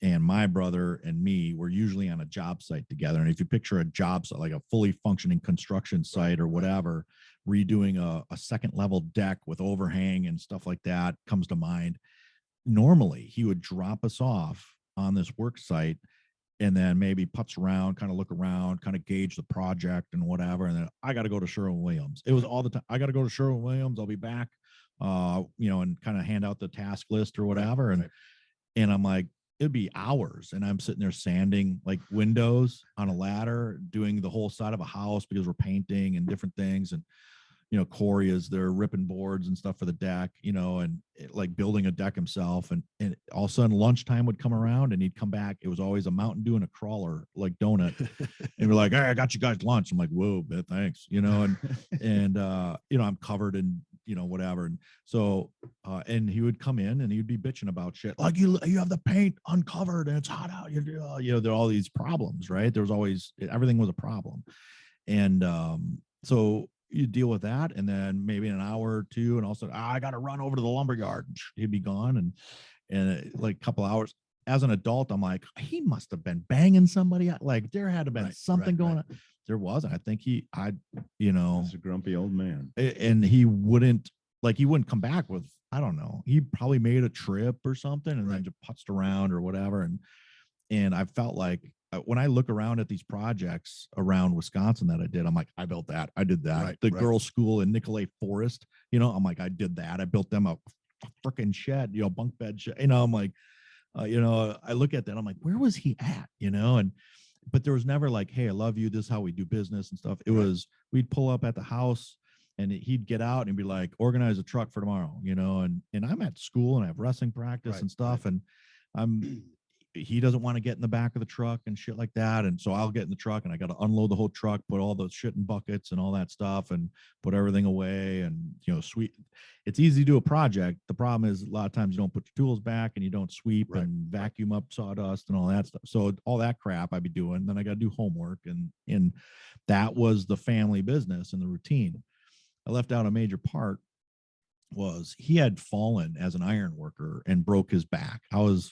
and my brother and me were usually on a job site together. And if you picture a job site, like a fully functioning construction site or whatever, redoing a second level deck with overhang and stuff like that comes to mind. Normally he would drop us off on this work site and then maybe putz around, kind of look around, kind of gauge the project and whatever. And then I got to go to Sherwin-Williams. It was all the time. I got to go to Sherwin-Williams. I'll be back, and kind of hand out the task list or whatever. And I'm like, it'd be hours. And I'm sitting there sanding like windows on a ladder, doing the whole side of a house because we're painting and different things. And, Corey is there ripping boards and stuff for the deck, like building a deck himself. And all of a sudden lunchtime would come around and he'd come back. It was always a Mountain Dew and a crawler, like donut. And we're like, hey, I got you guys lunch. I'm like, whoa, man, thanks. And I'm covered in, whatever. And so, and he would come in and he'd be bitching about shit. Like you have the paint uncovered and it's hot out. There are all these problems, right? There was always, everything was a problem. And, so, you deal with that, and then maybe in an hour or two, and also I got to run over to the lumber yard. He'd be gone, and like a couple hours. As an adult, I'm like, he must have been banging somebody. Like there had to have been Right, something right, going right. on. There wasn't. I think you know, He's a grumpy old man. and he wouldn't come back with, I don't know, he probably made a trip or something and then Right. just putzed around or whatever. And I felt like when I look around at these projects around Wisconsin that I did, I'm like, I built that, I did that. Right, The right. girls' school in Nicolay Forest, you know, I'm like, I did that. I built them a freaking shed, you know, bunk bed shed. You know, I'm like, you know, I look at that, I'm like, where was he at? You know, but there was never like, hey, I love you. This is how we do business and stuff. It Right. was, we'd pull up at the house and he'd get out and be like, organize a truck for tomorrow, you know, and I'm at school and I have wrestling practice Right, and stuff. And he doesn't want to get in the back of the truck and shit like that. And so I'll get in the truck and I got to unload the whole truck, put all the shit in buckets and all that stuff and put everything away. And, you know, it's easy to do a project. The problem is a lot of times you don't put your tools back and you don't sweep Right, and vacuum up sawdust and all that stuff. So all that crap I'd be doing. Then I got to do homework. And that was the family business and the routine. I left out a major part was he had fallen as an iron worker and broke his back. I was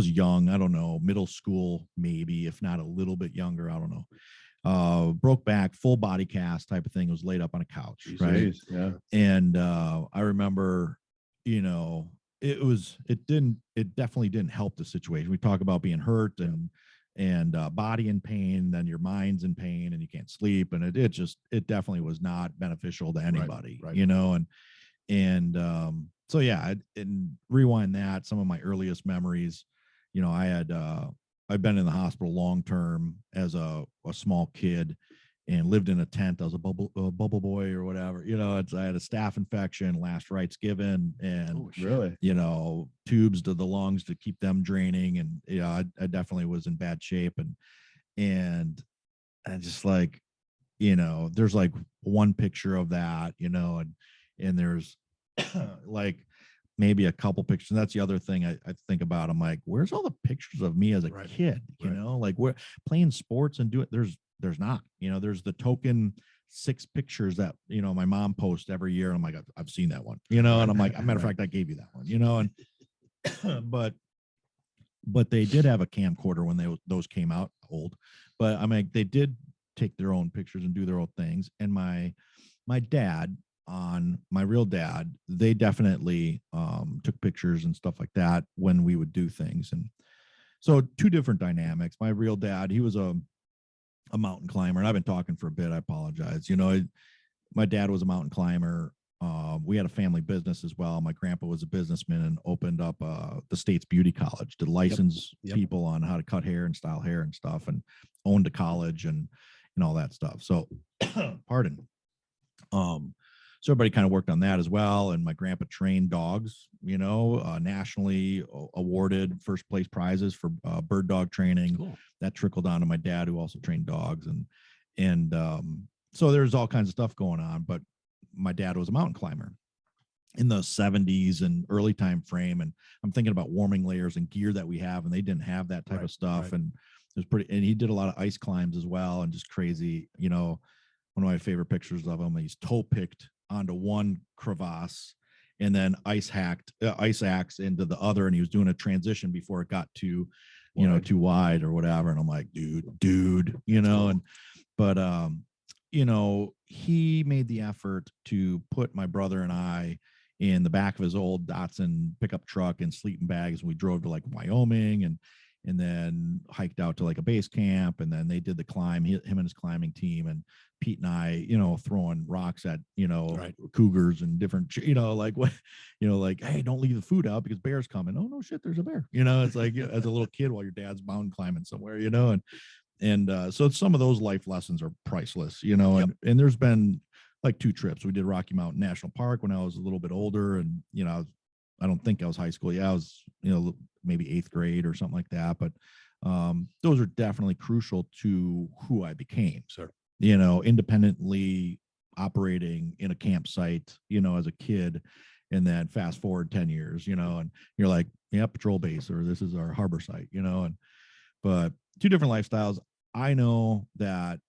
young, I don't know, middle school, maybe, if not a little bit younger, I don't know. Broke back, full body cast type of thing, was laid up on a couch, right? Jeez, yeah. And I remember, you know, it definitely didn't help the situation. We talk about being hurt and body in pain, then your mind's in pain and you can't sleep. And it definitely was not beneficial to anybody, right. you know, and so yeah, and rewind that, some of my earliest memories, you know, I've been in the hospital long term as a small kid and lived in a tent. I was a bubble boy or whatever, you know. I had a staph infection, last rites given, and Really? you know, tubes to the lungs to keep them draining, and you know, I definitely was in bad shape, and I just like, you know, there's like one picture of that, you know, and there's like maybe a couple pictures. And that's the other thing I think about. I'm like, where's all the pictures of me as a Right, kid? You right. know, like we're playing sports and there's not, you know, there's the token 6 pictures that, you know, my mom posts every year. And I'm like, I've seen that one, you know, and I'm like, as a matter of fact, I gave you that one, you know, and but they did have a camcorder when those came out, old, but I mean, they did take their own pictures and do their own things. And my dad, on my real dad, they definitely took pictures and stuff like that when we would do things. And so 2 different dynamics. My real dad, he was a mountain climber, and I've been talking for a bit, I apologize. You know, my dad was a mountain climber. We had a family business as well. My grandpa was a businessman and opened up the state's beauty college to license Yep. people on how to cut hair and style hair and stuff, and owned a college and all that stuff. So pardon. So everybody kind of worked on that as well. And my grandpa trained dogs, you know, nationally awarded first place prizes for bird dog training. Cool. That trickled down to my dad, who also trained dogs. And so there's all kinds of stuff going on. But my dad was a mountain climber in the 70s and early time frame. And I'm thinking about warming layers and gear that we have, and they didn't have that type Right, of stuff. right. And it was pretty, and he did a lot of ice climbs as well, and just crazy, you know. One of my favorite pictures of him, he's toe picked onto one crevasse and then ice axe into the other, and he was doing a transition before it got too wide or whatever. And I'm like, dude, you know. Cool. And but you know, he made the effort to put my brother and I in the back of his old Datsun pickup truck and sleeping bags, and we drove to like Wyoming and then hiked out to like a base camp, and then they did the climb, him and his climbing team, and Pete and I, you know, throwing rocks at, you know, Right. cougars and different, you know, like what, you know, like, hey, don't leave the food out because bear's coming. Oh no shit, there's a bear. You know, it's like as a little kid while your dad's mountain climbing somewhere, you know, and so some of those life lessons are priceless, you know. Yep. And there's been like 2 trips. We did Rocky Mountain National Park when I was a little bit older, and you know, I don't think I was high school. Yeah, I was, you know, maybe 8th grade or something like that. But those are definitely crucial to who I became. Sure. You know, independently operating in a campsite, you know, as a kid, and then fast forward 10 years, you know, and you're like, yeah, patrol base, or this is our harbor site, you know. And but 2 different lifestyles. I know that,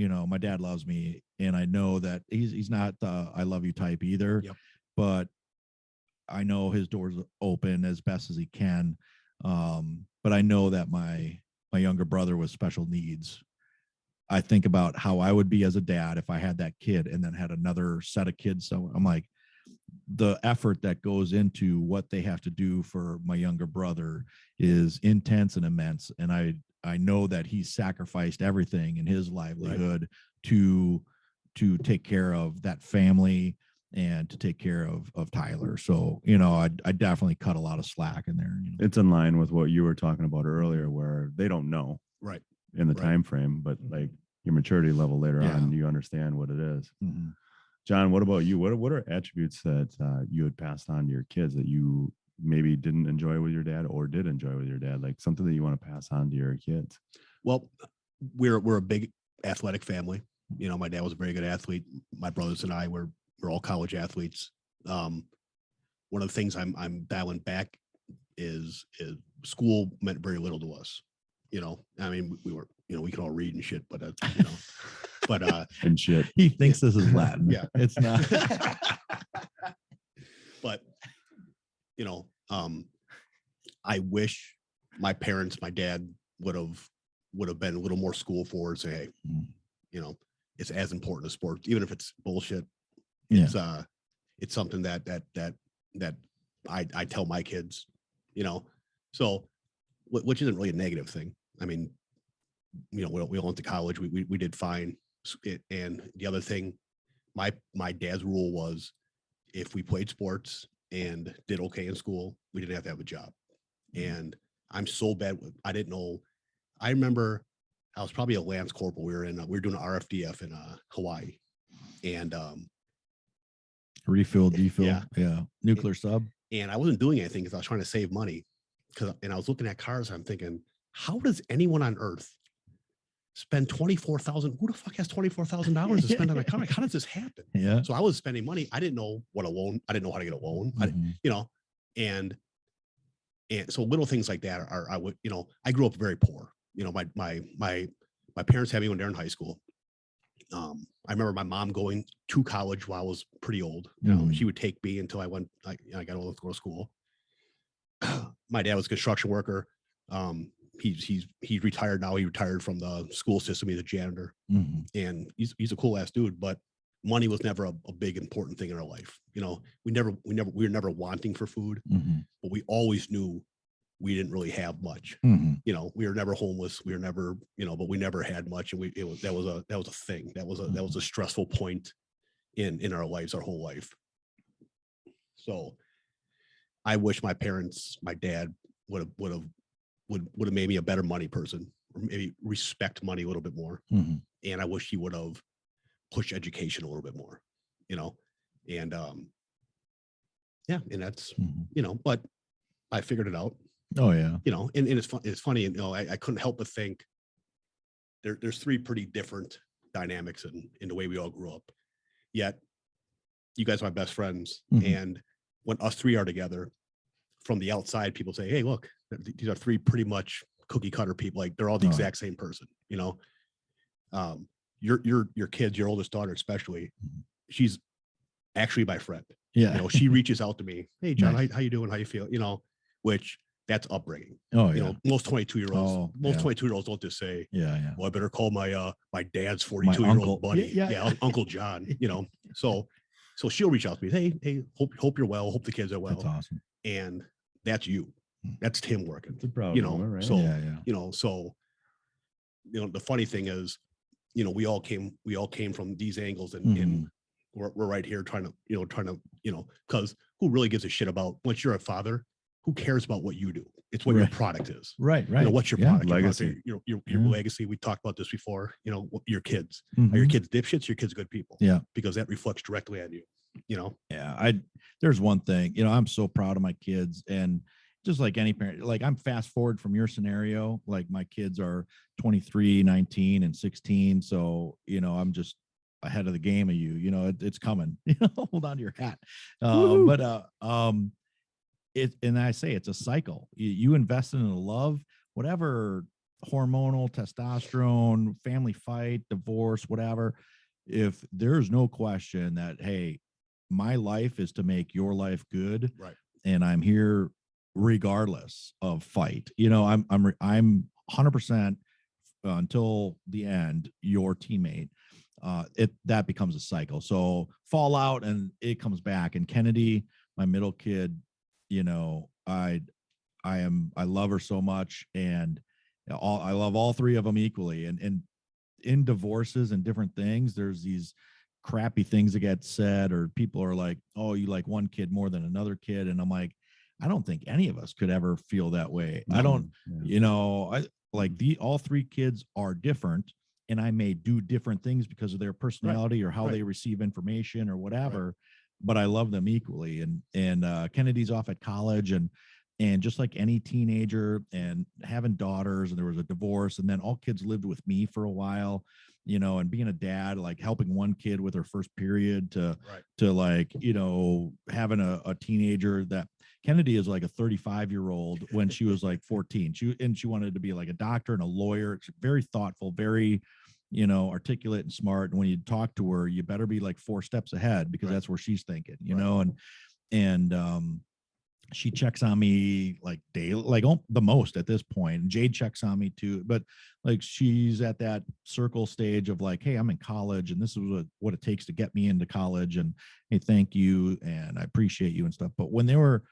you know, my dad loves me, and I know that he's not I love you type either. Yep. But I know his doors open as best as he can. But I know that my younger brother with special needs, I think about how I would be as a dad if I had that kid and then had another set of kids. So I'm like, the effort that goes into what they have to do for my younger brother is intense and immense. And I know that he's sacrificed everything in his livelihood to take care of that family and to take care of Tyler. So, you know, I definitely cut a lot of slack in there. You know? It's in line with what you were talking about earlier, where they don't know Right. in the Right. time frame, but like your maturity level later Yeah. on, you understand what it is. Mhm. John, what about you? What are attributes that you had passed on to your kids that you maybe didn't enjoy with your dad or did enjoy with your dad? Like something that you want to pass on to your kids? Well, we're a big athletic family. You know, my dad was a very good athlete. My brothers and I we're all college athletes. One of the things I'm dialing back is school meant very little to us. You know, I mean, we were, you know, we can all read and shit, but you know, but And shit. He thinks this is Latin. Yeah. It's not. but you know, I wish my parents, my dad would have been a little more school forward. Say, hey, Mm. you know, it's as important as sports, even if it's bullshit. Yeah. It's something that I tell my kids, you know, so which isn't really a negative thing. I mean, you know, we all went to college. We did fine. And the other thing, my dad's rule was, if we played sports and did okay in school, we didn't have to have a job. And I'm so bad with, I didn't know. I remember I was probably a Lance Corporal. We were doing an RFDF in Hawaii, and Refill, defill. Yeah. Yeah. Nuclear sub. I wasn't doing anything because I was trying to save money. And I was looking at cars. And I'm thinking, how does anyone on earth spend $24,000? Who the fuck has $24,000 to spend on a car? Like, how does this happen? Yeah. So I was spending money. I didn't know what a loan. I didn't know how to get a loan. Mhm. You know, and so little things like that I would, you know, I grew up very poor. You know, my parents had me when they were in high school. I remember my mom going to college while I was pretty old. You know, Mhm. she would take me until I got old to go to school. My dad was a construction worker. He's retired now. He retired from the school system. He's a janitor, Mhm. and he's a cool ass dude. But money was never a big important thing in our life. You know, we were never wanting for food, Mhm. but we always knew we didn't really have much. Mhm. You know, we were never homeless. We were never, you know, but we never had much. And that was a thing. That was a stressful point in our lives, our whole life. So I wish my parents, my dad would have made me a better money person, or maybe respect money a little bit more. Mhm. And I wish he would have pushed education a little bit more, you know, and yeah, and that's, Mhm. you know, but I figured it out. Oh yeah. You know, and it's fun. It's funny, you know, I couldn't help but think there's three pretty different dynamics in the way we all grew up. Yet you guys are my best friends. Mhm. And when us three are together, from the outside, people say, hey, look, these are three pretty much cookie cutter people. Like, they're all the Oh. exact same person, you know. Your kids, your oldest daughter especially, Mhm. she's actually my friend. Yeah. You know, she reaches out to me, hey John, Nice. how you doing? How you feel? You know, which that's upbringing. Oh You yeah. know, most 22-year-olds, Oh, most yeah. 22-year-olds don't just say, Yeah. Yeah. well, I better call my my dad's uncle. 42-year-old buddy. Yeah, Yeah, yeah. Uncle John, you know. So she'll reach out to me, hey, hope you're well, hope the kids are well. That's awesome. And that's you. That's Tim working. It's a proud You know, moment, right? so Yeah. Yeah. you know, so you know, the funny thing is, you know, we all came from these angles, and Mhm. we're right here trying to, you know, because who really gives a shit about, once you're a father, who cares about what you do? It's what your Right. product is. Right. Right. You know, what's your Yeah. product? Your Legacy. product, your Yeah. legacy. We talked about this before. You know, your kids. Are your Mhm. kids dipshits? Your kids good people? Yeah. Because that reflects directly on you. You know. Yeah. There's one thing, you know, I'm so proud of my kids, and just like any parent, like I'm fast forward from your scenario, like my kids are 23, 19 and 16. So, you know, I'm just ahead of the game of you know, it's coming, you know, hold on to your hat. And I say it's a cycle. You invest in the love, whatever hormonal, testosterone, family fight, divorce, whatever, if there's no question that, hey, my life is to make your life good, Right. and I'm here regardless of fight. I'm 100% until the end your teammate. That becomes a cycle. So fall out and it comes back. And Kennedy, my middle kid, I love her so much, and I love all three of them equally. And in divorces and different things, there's these crappy things that get said, or people are like, oh, you like one kid more than another kid. And I'm like, I don't think any of us could ever feel that way. I don't, I like all three kids are different, and I may do different things because of their personality or how they receive information or whatever, but I love them equally. And Kennedy's off at college, and just like any teenager, and having daughters, and there was a divorce, and then all kids lived with me for a while, and being a dad, like helping one kid with her first period to like, having a teenager. That Kennedy is like a 35-year-old when she was like 14. She wanted to be like a doctor and a lawyer. She's very thoughtful, very, articulate and smart. And when you talk to her, you better be like 4 steps ahead, because that's where she's thinking, and she checks on me like daily, like the most at this point. And Jade checks on me too, but like she's at that circle stage of like, hey, I'm in college, and this is what it takes to get me into college, and hey, thank you, and I appreciate you and stuff. But when they were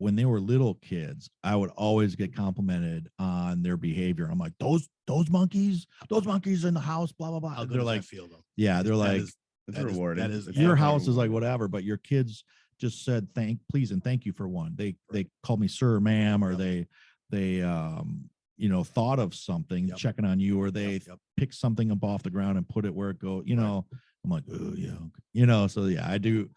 little kids, I would always get complimented on their behavior. I'm like, those monkeys in the house, blah blah blah. How good They're does like, that feel though? yeah, they're like, It's rewarding. That is your house is like whatever, but your kids just said please and thank you for one. They called me sir, ma'am, or they thought of something, checking on you, or they picked something up off the ground and put it where it go. I'm like, oh yeah, so yeah, I do.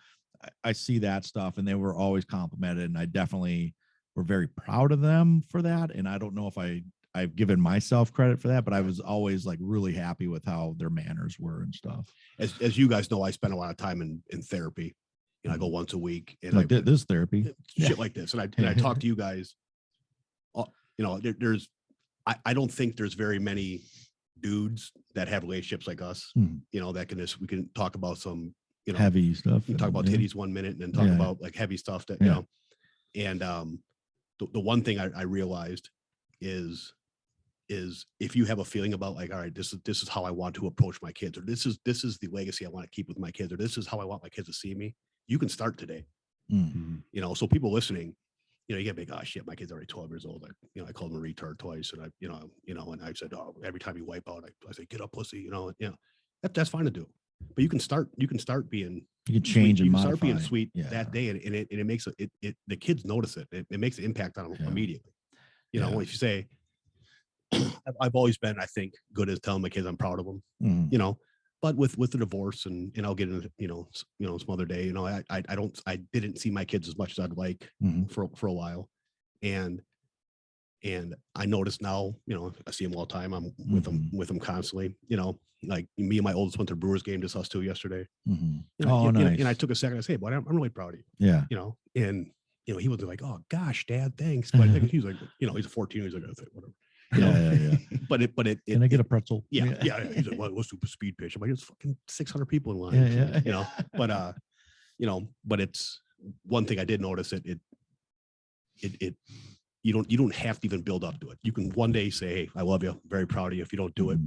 I see that stuff, and they were always complimented, and I definitely were very proud of them for that. And I don't know if I've given myself credit for that, but I was always like really happy with how their manners were and stuff. As you guys know, I spend a lot of time in therapy. I go once a week, and like this therapy, shit like this, and I talk to you guys. I don't think there's very many dudes that have relationships like us. That we can talk about some heavy stuff. We can talk about titties 1 minute, and then talk about like heavy stuff that And the one thing I realized is if you have a feeling about like, all right, this is how I want to approach my kids, or this is the legacy I want to keep with my kids, or this is how I want my kids to see me, you can start today. So people listening, you get big, oh shit, my kid's already 12 years old. I called him a retard twice, and and I said, oh, every time you wipe out, I say, get up, pussy, that's fine to do. But you can start being, you can change sweet. and You can start being modify. sweet that day, and it makes the kids notice it. It makes an impact on them immediately. If you say, I've always been, I think, good at telling my kids I'm proud of them. But with the divorce, and I'll get into some other day. I didn't see my kids as much as I'd like for a while, and I notice now, I see them all the time. I'm with them constantly. Like me and my oldest went to the Brewers game, just us two yesterday. Oh, nice. And I took a second. I say, "Boy, I'm really proud of you." Yeah. And he was like, "Oh gosh, Dad, thanks." But he was like, he's a 14. He's like, whatever. Yeah. But it. Can I get a pretzel? Yeah. He's like, well, let's do a speed pitch. I'm like, it's fucking 600 people in line. Yeah. But it's one thing I did notice. You don't have to even build up to it. You can one day say, "Hey, I love you. Very proud of you." If you don't do it,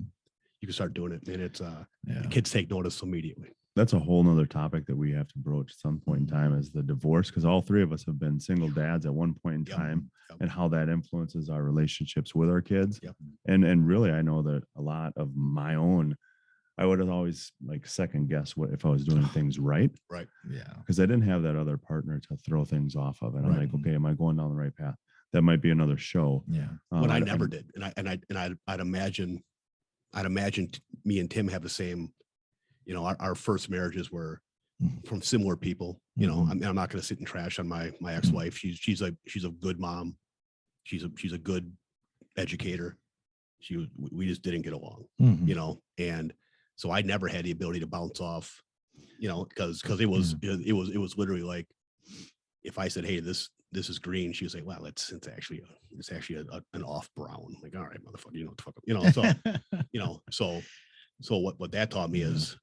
you can start doing it, and it's the kids take notice immediately. That's a whole nother topic that we have to broach at some point in time, is the divorce, because all three of us have been single dads at one point in time, and how that influences our relationships with our kids. And really, I know that a lot of my own, I would have always like second guess what if I was doing things right. Right. Yeah. Because I didn't have that other partner to throw things off of. And I'm like, okay, am I going down the right path? That might be another show. Yeah. But I never did. And I'd imagine me and Tim have the same, our first marriages were from similar people. I'm not going to sit and trash on my ex-wife. She's a good mom. She's a good educator. We just didn't get along, and so I never had the ability to bounce off, because it was literally like, if I said, hey, this this is green. She was like, well, it's actually an off brown. I'm like, all right, motherfucker, you know what the fuck, so so what that taught me is,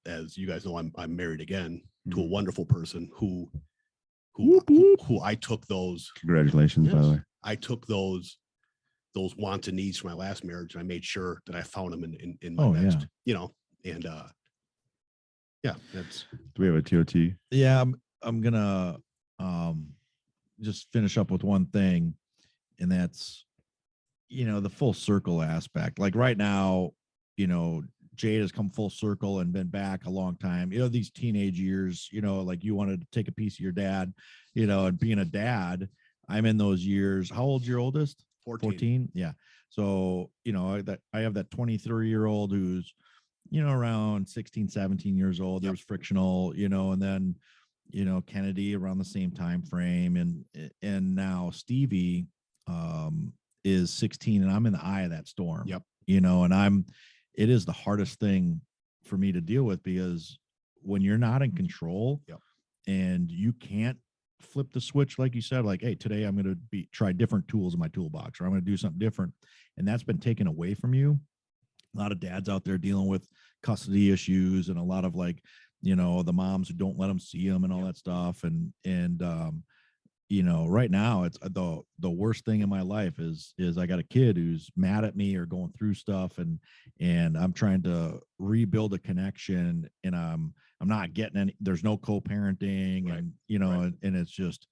as you guys know, I'm married again to a wonderful person who I took those. Congratulations, by the Yes. way. I took those wants and needs from my last marriage, and I made sure that I found them in my Oh, next, yeah. and yeah, that's Do we have a TOT? Yeah, I'm gonna just finish up with one thing, and that's the full circle aspect. Like right now, Jade has come full circle and been back a long time. These teenage years, like you wanted to take a piece of your dad, and being a dad, I'm in those years. How old's your oldest? 14. Yeah. So, I have that 23-year-old who's, around 16, 17 years old. There's frictional, and then, Kennedy around the same time frame. And now Stevie is 16, and I'm in the eye of that storm. Yep. And it is the hardest thing for me to deal with, because when you're not in control and you can't flip the switch, like you said, like, hey, today I'm going to try different tools in my toolbox, or I'm going to do something different. And that's been taken away from you. A lot of dads out there dealing with custody issues, and a lot of the moms who don't let them see them and all that stuff. And right now it's the worst thing in my life is I got a kid who's mad at me or going through stuff, and I'm trying to rebuild a connection, and I'm not getting any, there's no co-parenting, Right. and and it's just,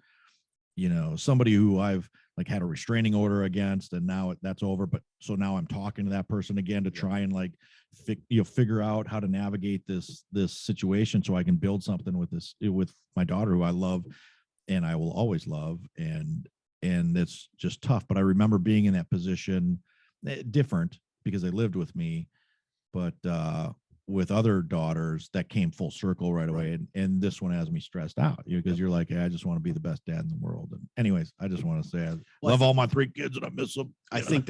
somebody who I've had a restraining order against, and now that's over. But so now I'm talking to that person again to try and figure out how to navigate this situation, so I can build something with my daughter, who I love and I will always love. And it's just tough. But I remember being in that position, different because they lived with me, but with other daughters that came full circle right away. And this one has me stressed out, because you're like, hey, I just want to be the best dad in the world. And anyways, I just want to say I love all my 3 kids and I miss them. I think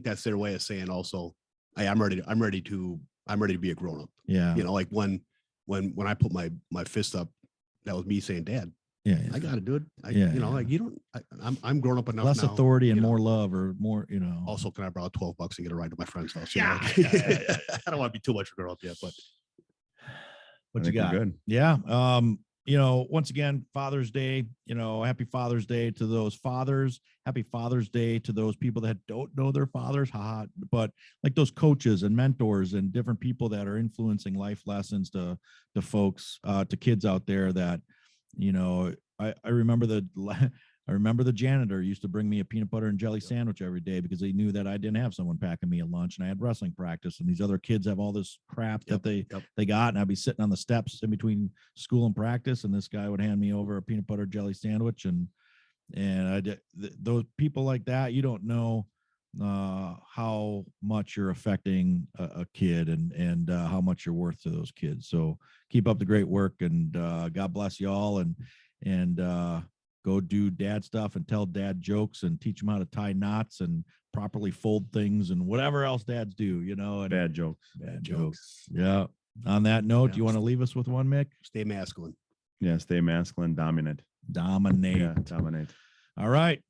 that's their way of saying also, hey, I'm ready to be a grown up. Yeah. Like when I put my fist up, that was me saying, Dad, Yeah. I got to do it. Yeah. I'm grown up enough Less now, authority and more love, or more, Also, can I borrow $12 and get a ride to my friend's house? Yeah. I don't want to be too much of a grown up yet, but what I you think we're got? good. Yeah. Once again, Father's Day, happy Father's Day to those fathers. Happy Father's Day to those people that don't know their fathers. But like those coaches and mentors and different people that are influencing life lessons to folks, to kids out there that, I remember the janitor used to bring me a peanut butter and jelly sandwich every day, because he knew that I didn't have someone packing me a lunch, and I had wrestling practice, and these other kids have all this crap that they got, and I'd be sitting on the steps in between school and practice, and this guy would hand me over a peanut butter jelly sandwich, and I did those people like that. You don't know how much you're affecting a kid, and how much you're worth to those kids. So keep up the great work, and God bless you all, and go do dad stuff and tell dad jokes and teach them how to tie knots and properly fold things and whatever else dads do, and Bad jokes. bad jokes. Yeah. On that note, do you want to leave us with one, Mick? stay masculine. Yeah. Stay masculine. Dominate. Dominate. Yeah. Dominate. All right.